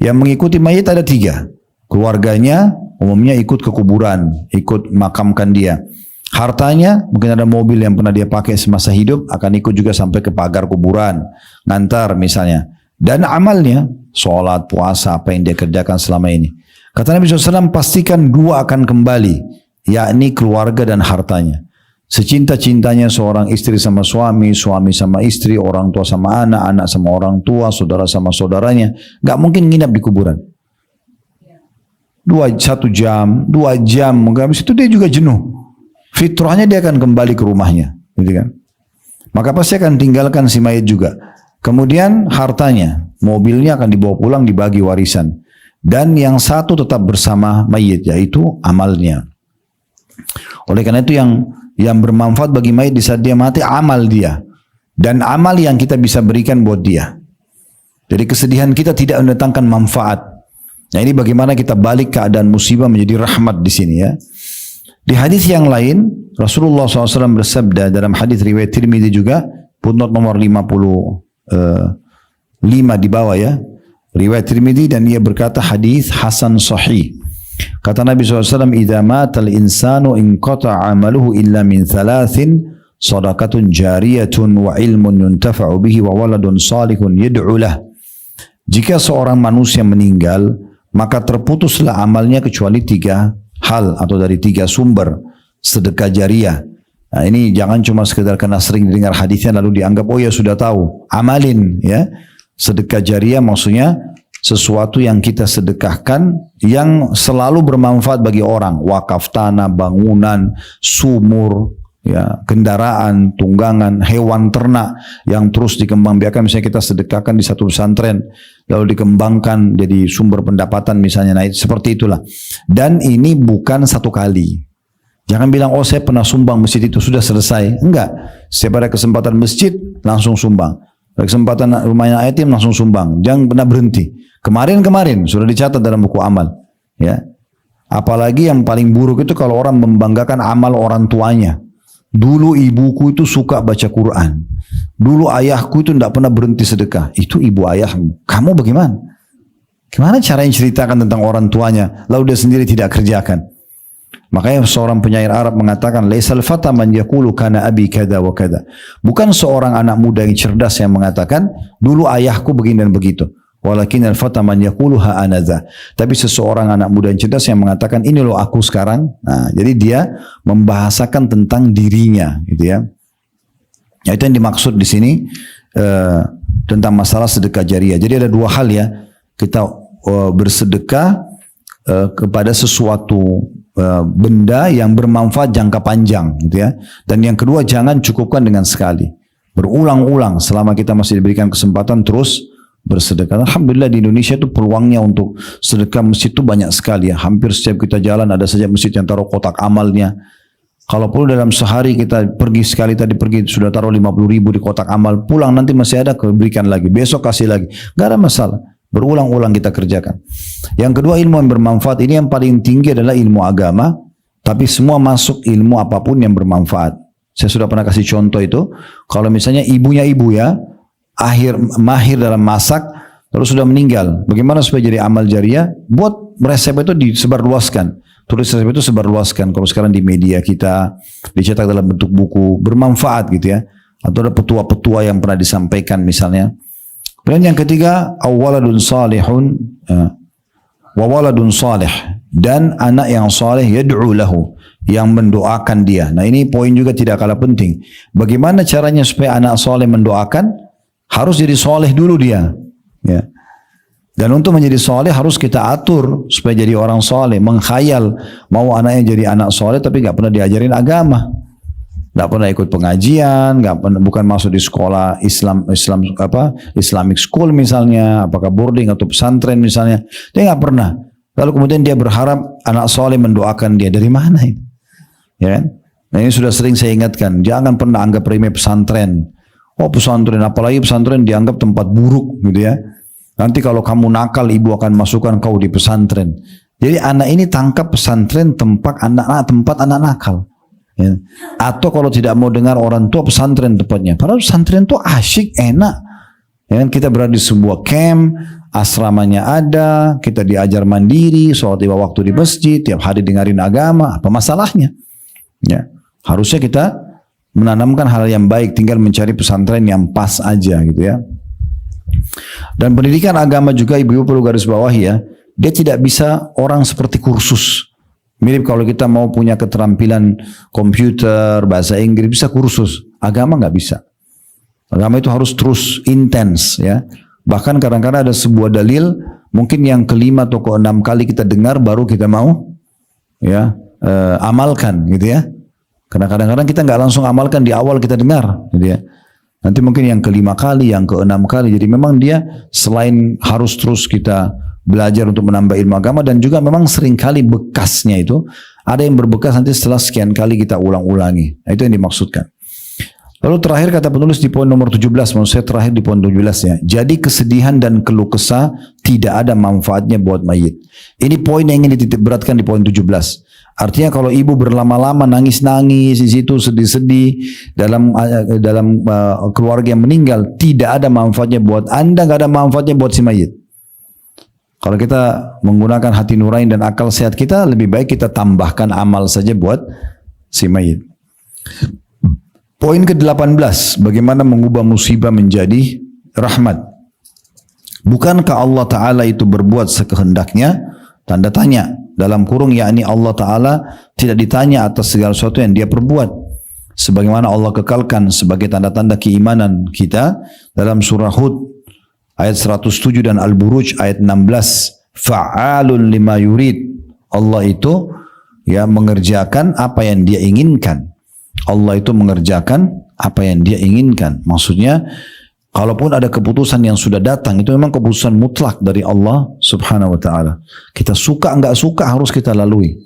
Yang mengikuti mayit ada 3. Keluarganya umumnya ikut ke kuburan, ikut makamkan dia. Hartanya, mungkin ada mobil yang pernah dia pakai semasa hidup, akan ikut juga sampai ke pagar kuburan, ngantar misalnya. Dan amalnya, sholat, puasa, apa yang dia kerjakan selama ini. Kata Nabi SAW, pastikan 2 akan kembali, yakni keluarga dan hartanya. Secinta-cintanya seorang istri sama suami, suami sama istri, orang tua sama anak, anak sama orang tua, saudara sama saudaranya, gak mungkin nginap di kuburan. 1 jam, 2 jam, habis itu dia juga jenuh. Fitrahnya dia akan kembali ke rumahnya, gitu kan? Maka pasti akan tinggalkan si mayit juga. Kemudian hartanya, mobilnya akan dibawa pulang, dibagi warisan. Dan yang satu tetap bersama mayit, yaitu amalnya. Oleh karena itu yang bermanfaat bagi mayit di saat dia mati, amal dia. Dan amal yang kita bisa berikan buat dia. Jadi kesedihan kita tidak mendatangkan manfaat. Nah ini bagaimana kita balik keadaan musibah menjadi rahmat di sini ya. Di hadis yang lain, Rasulullah SAW bersabda dalam hadis riwayat Tirmidzi juga, footnote nomor 55 di bawah ya, riwayat Tirmidzi, dan ia berkata hadis hasan sahih. Kata Nabi SAW, "Idza matal insanu inqata'a 'amaluhu illa min thalathin, shadaqatun jariyatun wa ilmun yuntafa'u bihi wa waladun salihun yad'u lah." Jika seorang manusia meninggal, maka terputuslah amalnya kecuali 3 hal atau dari 3 sumber. Sedekah jariah. Nah ini jangan cuma sekedar karena sering dengar hadisnya lalu dianggap oh ya sudah tahu. Amalin ya. Sedekah jariah maksudnya sesuatu yang kita sedekahkan yang selalu bermanfaat bagi orang. Wakaf tanah, bangunan, sumur, ya, kendaraan, tunggangan, hewan ternak yang terus dikembangbiakan. Misalnya kita sedekahkan di satu pesantren lalu dikembangkan jadi sumber pendapatan misalnya. Nah seperti itulah. Dan ini bukan satu kali. Jangan bilang oh saya pernah sumbang masjid itu sudah selesai. Enggak. Setiap ada kesempatan masjid langsung sumbang. Ada kesempatan rumahnya yatim langsung sumbang. Jangan pernah berhenti. Kemarin sudah dicatat dalam buku amal. Ya. Apalagi yang paling buruk itu kalau orang membanggakan amal orang tuanya. Dulu ibuku itu suka baca Quran. Dulu ayahku itu tidak pernah berhenti sedekah. Itu ibu ayahmu. Kamu bagaimana? Gimana caranya ceritakan tentang orang tuanya, lalu dia sendiri tidak kerjakan? Makanya seorang penyair Arab mengatakan, "Laisal fata man yaqulu kana abi kada wa kada." Bukan seorang anak muda yang cerdas yang mengatakan, dulu ayahku begini dan begitu. Walakin al-fata man yaqulu ha anadha. Tapi seseorang anak muda yang cerdas yang mengatakan, ini loh aku sekarang. Nah, jadi dia membahasakan tentang dirinya, gitu ya. Ya, itu yang dimaksud di sini tentang masalah sedekah jariah. Jadi ada 2 hal ya. Kita bersedekah kepada sesuatu benda yang bermanfaat jangka panjang, gitu ya. Dan yang kedua, jangan cukupkan dengan sekali. Berulang-ulang selama kita masih diberikan kesempatan terus bersedekah. Alhamdulillah di Indonesia itu peluangnya untuk sedekah masjid itu banyak sekali ya. Hampir setiap kita jalan ada saja masjid yang taruh kotak amalnya. Kalau perlu dalam sehari kita pergi sekali, tadi pergi sudah taruh 50.000 di kotak amal, pulang nanti masih ada, berikan lagi, besok kasih lagi. Gak ada masalah. Berulang-ulang kita kerjakan. Yang kedua, ilmu yang bermanfaat. Ini yang paling tinggi adalah ilmu agama, tapi semua masuk ilmu apapun yang bermanfaat. Saya sudah pernah kasih contoh itu. Kalau misalnya ibunya ibu ya, mahir dalam masak, lalu sudah meninggal. Bagaimana supaya jadi amal jariah? Buat resep itu disebarluaskan. Tulis resep itu sebarluaskan. Kalau sekarang di media kita dicetak dalam bentuk buku, bermanfaat gitu ya. Atau ada petua-petua yang pernah disampaikan misalnya. Kemudian yang ketiga, awaladun salihun wa waladun salih, dan anak yang saleh yad'u lahu, yang mendoakan dia. Nah ini poin juga tidak kalah penting. Bagaimana caranya supaya anak saleh mendoakan? Harus jadi saleh dulu dia. Ya. Dan untuk menjadi soleh harus kita atur supaya jadi orang soleh. Mengkhayal mau anaknya jadi anak soleh tapi nggak pernah diajarin agama, nggak pernah ikut pengajian, nggak pernah, bukan masuk di sekolah Islamic school misalnya, apakah boarding atau pesantren misalnya, dia nggak pernah. Lalu kemudian dia berharap anak soleh mendoakan dia, dari mana ini? Ya kan? Nah ini sudah sering saya ingatkan, jangan pernah anggap remeh pesantren. Oh pesantren, apalagi pesantren dianggap tempat buruk gitu ya. Nanti kalau kamu nakal, ibu akan masukkan kau di pesantren. Jadi anak ini tangkap pesantren tempat anak nakal. Ya. Atau kalau tidak mau dengar orang tua, pesantren tepatnya. Padahal pesantren itu asyik, enak. Ya, kita berada di sebuah camp, asramanya ada, kita diajar mandiri, sholat 5 waktu di masjid, tiap hari dengerin agama, apa masalahnya? Ya, harusnya kita menanamkan hal yang baik, tinggal mencari pesantren yang pas aja gitu ya. Dan pendidikan agama juga ibu-ibu perlu garis bawahi ya, dia tidak bisa orang seperti kursus. Mirip kalau kita mau punya keterampilan komputer, bahasa Inggris, bisa kursus. Agama nggak bisa. Agama itu harus terus intens ya. Bahkan kadang-kadang ada sebuah dalil, mungkin yang kelima atau keenam kali kita dengar baru kita mau ya amalkan gitu ya. Karena kadang-kadang kita nggak langsung amalkan di awal kita dengar gitu ya. Nanti mungkin yang kelima kali, yang keenam kali. Jadi memang dia selain harus terus kita belajar untuk menambah ilmu agama, dan juga memang seringkali bekasnya itu ada yang berbekas nanti setelah sekian kali kita ulang-ulangi. Nah, itu yang dimaksudkan. Lalu terakhir kata penulis di poin nomor 17, maksud saya terakhir di poin 17 ya. Jadi kesedihan dan keluh kesah tidak ada manfaatnya buat mayit. Ini poin yang ingin dititik beratkan di poin 17. Artinya kalau ibu berlama-lama nangis-nangis di situ, sedih-sedih dalam keluarga yang meninggal, tidak ada manfaatnya buat Anda, nggak ada manfaatnya buat si mayit. Kalau kita menggunakan hati nurani dan akal sehat kita, lebih baik kita tambahkan amal saja buat si mayit. Poin ke-18, bagaimana mengubah musibah menjadi rahmat. Bukankah Allah Ta'ala itu berbuat sekehendaknya? Tanda tanya. Dalam kurung, yakni Allah Ta'ala tidak ditanya atas segala sesuatu yang dia perbuat. Sebagaimana Allah kekalkan sebagai tanda-tanda keimanan kita dalam surah Hud ayat 107 dan Al-Buruj ayat 16. Fa'alun lima yurid. Allah itu ya mengerjakan apa yang dia inginkan. Allah itu mengerjakan apa yang dia inginkan. Maksudnya, kalaupun ada keputusan yang sudah datang, itu memang keputusan mutlak dari Allah Subhanahu wa ta'ala. Kita suka enggak suka harus kita lalui.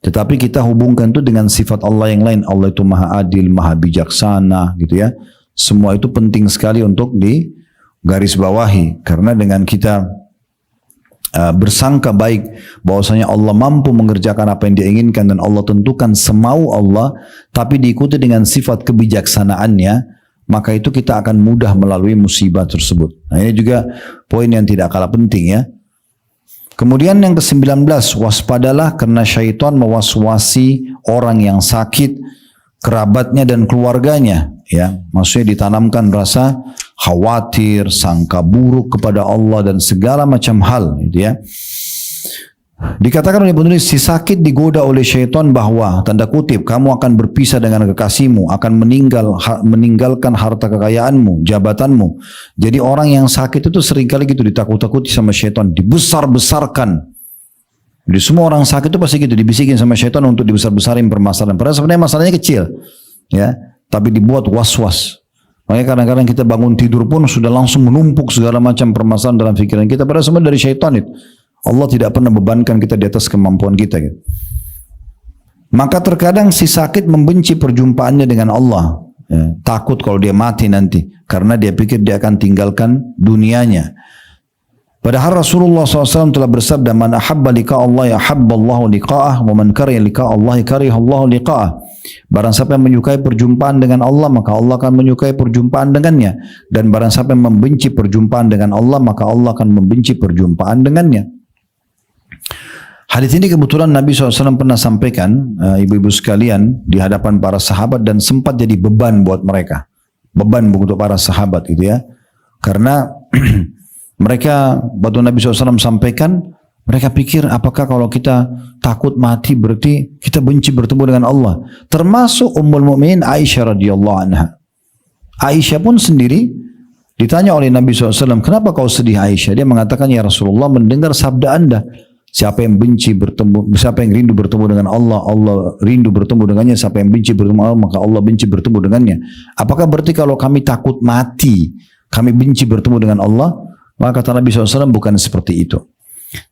Tetapi kita hubungkan itu dengan sifat Allah yang lain. Allah itu maha adil, maha bijaksana gitu ya. Semua itu penting sekali untuk digarisbawahi. Karena dengan kita bersangka baik bahwasanya Allah mampu mengerjakan apa yang dia inginkan dan Allah tentukan semau Allah, tapi diikuti dengan sifat kebijaksanaannya, maka itu kita akan mudah melalui musibah tersebut. Nah ini juga poin yang tidak kalah penting ya. Kemudian yang ke-19, waspadalah karena syaitan mewaswasi orang yang sakit, kerabatnya dan keluarganya. Ya, maksudnya ditanamkan rasa khawatir, sangka buruk kepada Allah dan segala macam hal, gitu ya. Dikatakan oleh penulis, si sakit digoda oleh syaitan bahwa, tanda kutip, kamu akan berpisah dengan kekasihmu, akan meninggalkan harta kekayaanmu, jabatanmu. Jadi orang yang sakit itu seringkali gitu ditakut-takuti sama syaitan, dibesar-besarkan. Jadi semua orang sakit itu pasti gitu, dibisikin sama syaitan untuk dibesar-besarin permasalahan. Padahal sebenarnya masalahnya kecil, ya. Tapi dibuat was-was. Makanya kadang-kadang kita bangun tidur pun sudah langsung menumpuk segala macam permasalahan dalam pikiran kita. Padahal sebenarnya dari syaitan itu. Allah tidak pernah bebankan kita di atas kemampuan kita. Gitu. Maka terkadang si sakit membenci perjumpaannya dengan Allah. Ya, takut kalau dia mati nanti. Karena dia pikir dia akan tinggalkan dunianya. Padahal Rasulullah SAW telah bersabda, man ahabba liqa Allah ahabba Allahu liqa'ah, wa man kariha liqa Allah kariha Allahu liqa'ah. Barang siapa yang menyukai perjumpaan dengan Allah, maka Allah akan menyukai perjumpaan dengannya. Dan barang siapa yang membenci perjumpaan dengan Allah, maka Allah akan membenci perjumpaan dengannya. Hadis ini kebetulan Nabi SAW pernah sampaikan, ibu-ibu sekalian, di hadapan para sahabat dan sempat jadi beban buat mereka. Beban untuk para sahabat gitu ya. Karena mereka, waktu Nabi SAW sampaikan, mereka pikir apakah kalau kita takut mati berarti kita benci bertemu dengan Allah. Termasuk Ummul Mukminin Aisyah radhiyallahu anha. Aisyah pun sendiri Ditanya oleh Nabi SAW, kenapa kau sedih Aisyah? Dia mengatakan, ya Rasulullah, mendengar sabda Anda, siapa yang rindu bertemu dengan Allah, Allah rindu bertemu dengannya. Siapa yang benci bertemu Allah, maka Allah benci bertemu dengannya. Apakah berarti kalau kami takut mati, kami benci bertemu dengan Allah? Maka kata Nabi SAW, bukan seperti itu.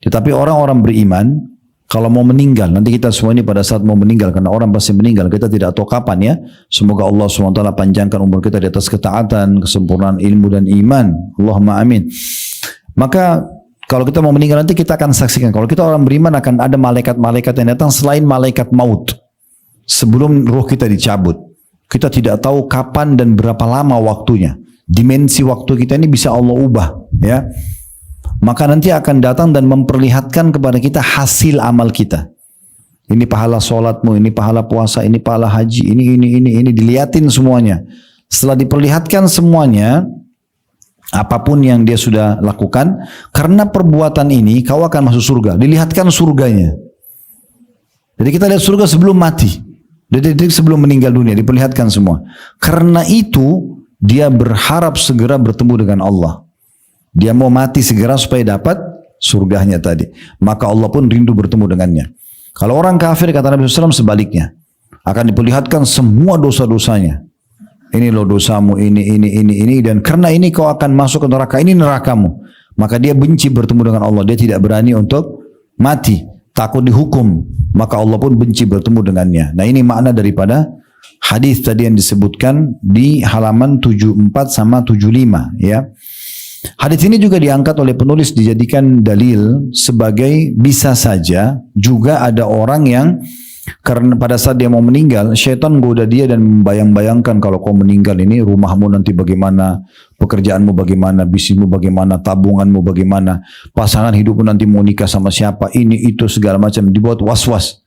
Tetapi orang-orang beriman, kalau mau meninggal, nanti kita semua ini pada saat mau meninggal, karena orang pasti meninggal, kita tidak tahu kapan ya. Semoga Allah SWT panjangkan umur kita di atas ketaatan, kesempurnaan ilmu dan iman. Allahumma amin. Maka kalau kita mau meninggal nanti kita akan saksikan. Kalau kita orang beriman akan ada malaikat-malaikat yang datang selain malaikat maut. Sebelum ruh kita dicabut. Kita tidak tahu kapan dan berapa lama waktunya. Dimensi waktu kita ini bisa Allah ubah. Ya. Maka nanti akan datang dan memperlihatkan kepada kita hasil amal kita. Ini pahala sholatmu, ini pahala puasa, ini pahala haji, ini dilihatin semuanya. Setelah diperlihatkan semuanya, apapun yang dia sudah lakukan, karena perbuatan ini kau akan masuk surga. Dilihatkan surganya. Jadi kita lihat surga sebelum mati. Detik-detik sebelum meninggal dunia, diperlihatkan semua. Karena itu dia berharap segera bertemu dengan Allah. Dia mau mati segera supaya dapat surganya tadi. Maka Allah pun rindu bertemu dengannya. Kalau orang kafir, kata Nabi SAW, sebaliknya. Akan diperlihatkan semua dosa-dosanya. Ini loh dosamu, ini. Dan karena ini kau akan masuk ke neraka, ini nerakamu. Maka dia benci bertemu dengan Allah. Dia tidak berani untuk mati. Takut dihukum. Maka Allah pun benci bertemu dengannya. Nah ini makna daripada hadis tadi yang disebutkan di halaman 74 sama 75. Ya. Hadis ini juga diangkat oleh penulis dijadikan dalil sebagai bisa saja juga ada orang yang karena pada saat dia mau meninggal, syaitan goda dia dan membayang-bayangkan kalau kau meninggal ini rumahmu nanti bagaimana, pekerjaanmu bagaimana, bisnismu bagaimana, tabunganmu bagaimana, pasangan hidupmu nanti mau nikah sama siapa, ini itu segala macam, dibuat was-was.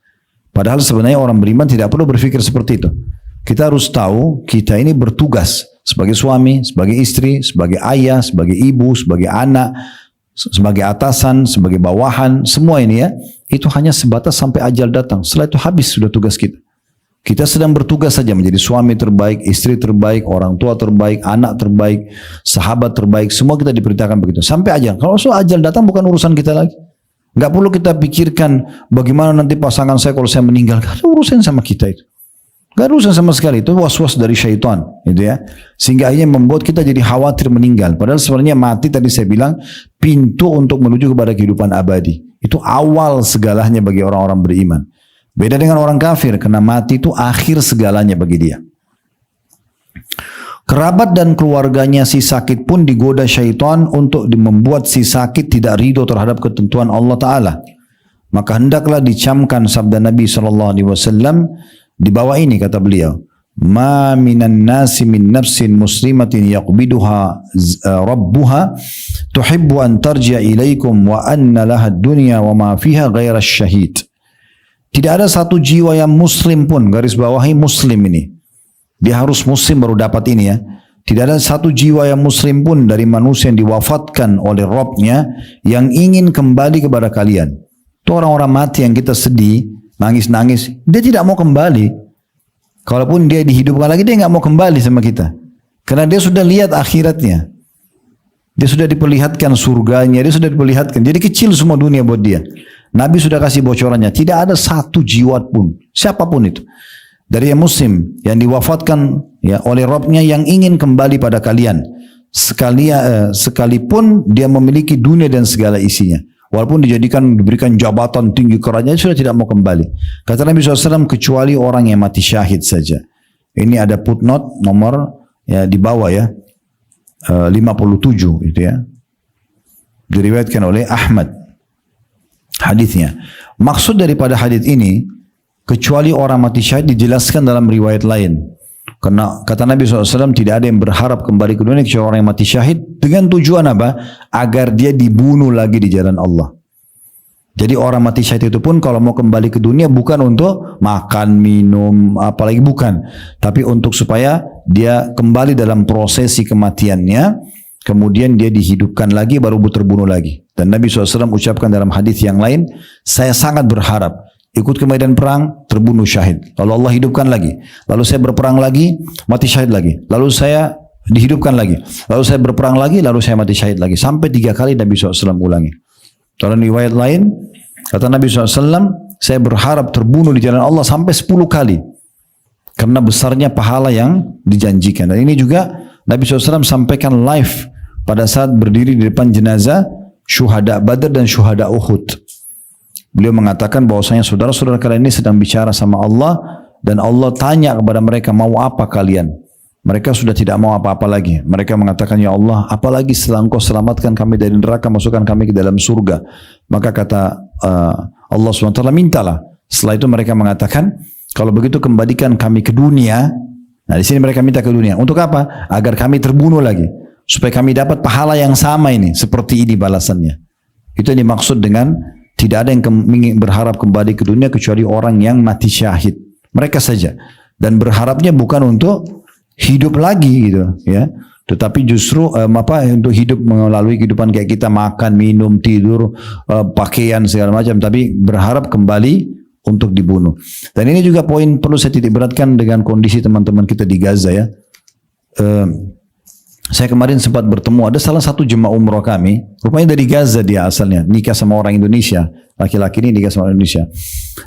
Padahal sebenarnya orang beriman tidak perlu berpikir seperti itu. Kita harus tahu kita ini bertugas sebagai suami, sebagai istri, sebagai ayah, sebagai ibu, sebagai anak, sebagai atasan, sebagai bawahan, semua ini ya, itu hanya sebatas sampai ajal datang. Setelah itu habis sudah tugas kita. Kita sedang bertugas saja menjadi suami terbaik, istri terbaik, orang tua terbaik, anak terbaik, sahabat terbaik, semua kita diperintahkan begitu. Sampai ajal. Kalau soal ajal datang bukan urusan kita lagi. Nggak perlu kita pikirkan bagaimana nanti pasangan saya kalau saya meninggal. Gak ada urusan sama kita itu. Gak ada urusan sama sekali, itu was-was dari syaitan, gitu ya. Sehingga akhirnya membuat kita jadi khawatir meninggal. Padahal sebenarnya mati tadi saya bilang pintu untuk menuju kepada kehidupan abadi. Itu awal segalanya bagi orang-orang beriman. Beda dengan orang kafir, karena mati itu akhir segalanya bagi dia. Kerabat dan keluarganya si sakit pun digoda syaitan untuk membuat si sakit tidak ridho terhadap ketentuan Allah Ta'ala. Maka hendaklah dicamkan sabda Nabi SAW. Di bawah ini kata beliau, ma minan nasi min nafsin muslimatin yaqbiduha rabbuha tuhibbu an tarji'a ilaikum wa anna laha dunya wa ma fiha ghaira syahid. Tidak ada satu jiwa yang muslim pun, garis bawahi muslim ini. Dia harus muslim baru dapat ini ya. Tidak ada satu jiwa yang muslim pun dari manusia yang diwafatkan oleh Rabbnya yang ingin kembali kepada kalian. Itu orang-orang mati yang kita sedih, nangis-nangis, dia tidak mau kembali. Kalaupun dia dihidupkan lagi, dia nggak mau kembali sama kita. Karena dia sudah lihat akhiratnya. Dia sudah diperlihatkan surganya, dia sudah diperlihatkan. Jadi kecil semua dunia buat dia. Nabi sudah kasih bocorannya. Tidak ada satu jiwa pun, siapapun itu. Dari yang muslim, yang diwafatkan ya, oleh Rabbnya yang ingin kembali pada kalian. Sekalipun dia memiliki dunia dan segala isinya. Walaupun diberikan jabatan tinggi kerajaan, sudah tidak mau kembali. Kata Nabi SAW, kecuali orang yang mati syahid saja. Ini ada footnote nomor ya di bawah ya, 57 itu ya. Diriwayatkan oleh Ahmad hadisnya. Maksud daripada hadis ini, kecuali orang mati syahid dijelaskan dalam riwayat lain. Karena kata Nabi SAW tidak ada yang berharap kembali ke dunia kecuali orang yang mati syahid. Dengan tujuan apa? Agar dia dibunuh lagi di jalan Allah. Jadi orang mati syahid itu pun kalau mau kembali ke dunia bukan untuk makan, minum, apalagi bukan. Tapi untuk supaya dia kembali dalam prosesi kematiannya. Kemudian dia dihidupkan lagi baru terbunuh lagi. Dan Nabi SAW ucapkan dalam hadis yang lain, saya sangat berharap ikut ke medan perang, terbunuh syahid. Lalu Allah hidupkan lagi. Lalu saya berperang lagi, mati syahid lagi. Lalu saya dihidupkan lagi. Lalu saya berperang lagi, lalu saya mati syahid lagi. Sampai 3 kali Nabi SAW ulangi. Dalam riwayat lain, kata Nabi SAW, saya berharap terbunuh di jalan Allah sampai 10 kali. Karena besarnya pahala yang dijanjikan. Dan ini juga Nabi SAW sampaikan live pada saat berdiri di depan jenazah syuhada Badar dan syuhada Uhud. Beliau mengatakan bahwasanya saudara-saudara kalian ini sedang bicara sama Allah dan Allah tanya kepada mereka, mau apa kalian? Mereka sudah tidak mau apa-apa lagi. Mereka mengatakan, ya Allah, apalagi setelah Engkau selamatkan kami dari neraka, masukkan kami ke dalam surga. Maka kata Allah SWT, mintalah. Setelah itu mereka mengatakan, kalau begitu kembalikan kami ke dunia. Nah, di sini mereka minta ke dunia. Untuk apa? Agar kami terbunuh lagi. Supaya kami dapat pahala yang sama ini. Seperti ini balasannya. Itu yang dimaksud dengan tidak ada yang berharap kembali ke dunia kecuali orang yang mati syahid. Mereka saja. Dan berharapnya bukan untuk hidup lagi gitu ya. Tetapi justru untuk hidup melalui kehidupan kayak kita, makan, minum, tidur, pakaian segala macam. Tapi berharap kembali untuk dibunuh. Dan ini juga poin perlu saya titik beratkan dengan kondisi teman-teman kita di Gaza ya. Saya kemarin sempat bertemu, ada salah satu jemaah umroh kami, rupanya dari Gaza dia asalnya, nikah sama orang Indonesia, laki-laki ini nikah sama orang Indonesia.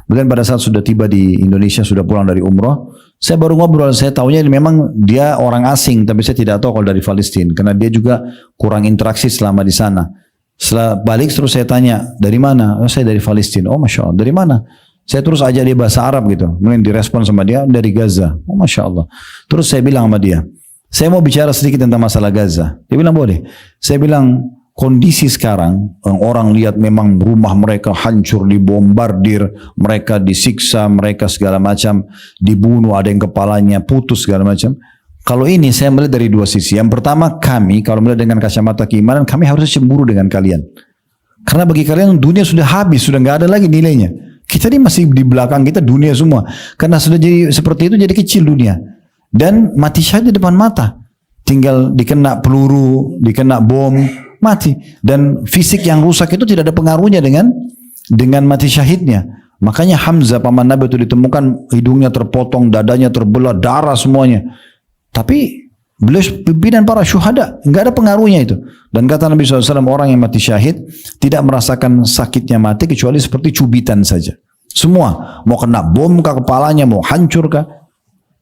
Kemudian pada saat sudah tiba di Indonesia, sudah pulang dari umroh, saya baru ngobrol, saya tahunya memang dia orang asing, tapi saya tidak tahu kalau dari Palestina, karena dia juga kurang interaksi selama di sana. Setelah balik terus saya tanya, dari mana? Oh, saya dari Palestina. Oh Masya Allah, dari mana? Saya terus ajak dia bahasa Arab gitu, kemudian direspon sama dia, dari Gaza. Oh Masya Allah. Terus saya bilang sama dia, saya mau bicara sedikit tentang masalah Gaza. Dia bilang boleh. Saya bilang kondisi sekarang orang lihat memang rumah mereka hancur, dibombardir, mereka disiksa, mereka segala macam dibunuh, ada yang kepalanya putus segala macam. Kalau ini saya melihat dari dua sisi. Yang pertama, kami kalau melihat dengan kacamata keimanan, kami harus cemburu dengan kalian. Karena bagi kalian dunia sudah habis, sudah nggak ada lagi nilainya. Kita ini masih di belakang kita dunia semua. Karena sudah jadi seperti itu, jadi kecil dunia. Dan mati syahid di depan mata. Tinggal dikena peluru, dikena bom, mati. Dan fisik yang rusak itu tidak ada pengaruhnya dengan mati syahidnya. Makanya Hamzah paman Nabi itu ditemukan hidungnya terpotong, dadanya terbelah, darah semuanya. Tapi beliau pimpinan para syuhada, nggak ada pengaruhnya itu. Dan kata Nabi SAW, orang yang mati syahid tidak merasakan sakitnya mati kecuali seperti cubitan saja. Semua, mau kena bom kah kepalanya, mau hancur kah,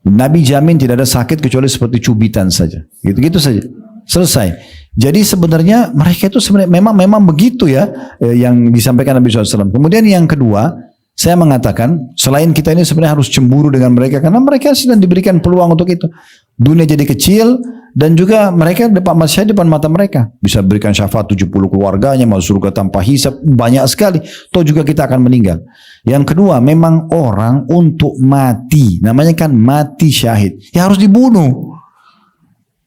Nabi jamin tidak ada sakit kecuali seperti cubitan saja. Gitu-gitu saja. Selesai. Jadi sebenarnya mereka itu sebenarnya memang begitu ya yang disampaikan Nabi SAW. Kemudian yang kedua, saya mengatakan selain kita ini sebenarnya harus cemburu dengan mereka karena mereka sedang diberikan peluang untuk itu. Dunia jadi kecil dan juga mereka depan mata mereka bisa berikan syafaat 70 keluarganya masuk surga tanpa hisab, banyak sekali. Toh juga kita akan meninggal. Yang kedua, memang orang untuk mati, namanya kan mati syahid, ya harus dibunuh.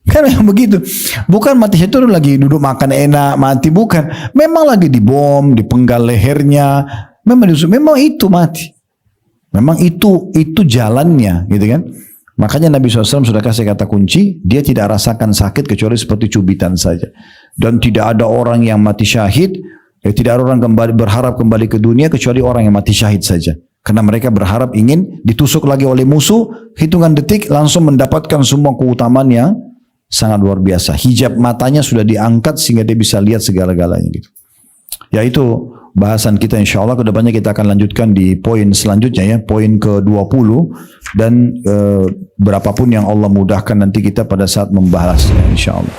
Kan yang begitu. Bukan mati syahid itu lagi duduk makan enak, mati bukan. Memang lagi dibom, dipenggal lehernya. Memang itu mati. Memang itu jalannya, gitu kan? Makanya Nabi SAW sudah kasih kata kunci, dia tidak rasakan sakit kecuali seperti cubitan saja. Dan tidak ada orang yang mati syahid, tidak ada orang berharap kembali ke dunia kecuali orang yang mati syahid saja. Karena mereka berharap ingin ditusuk lagi oleh musuh, hitungan detik langsung mendapatkan semua keutamaan yang sangat luar biasa. Hijab matanya sudah diangkat sehingga dia bisa lihat segala-galanya gitu. Yaitu bahasan kita insya Allah kedepannya kita akan lanjutkan di poin selanjutnya ya, poin ke-20 dan berapapun yang Allah mudahkan nanti kita pada saat membahasnya insya Allah.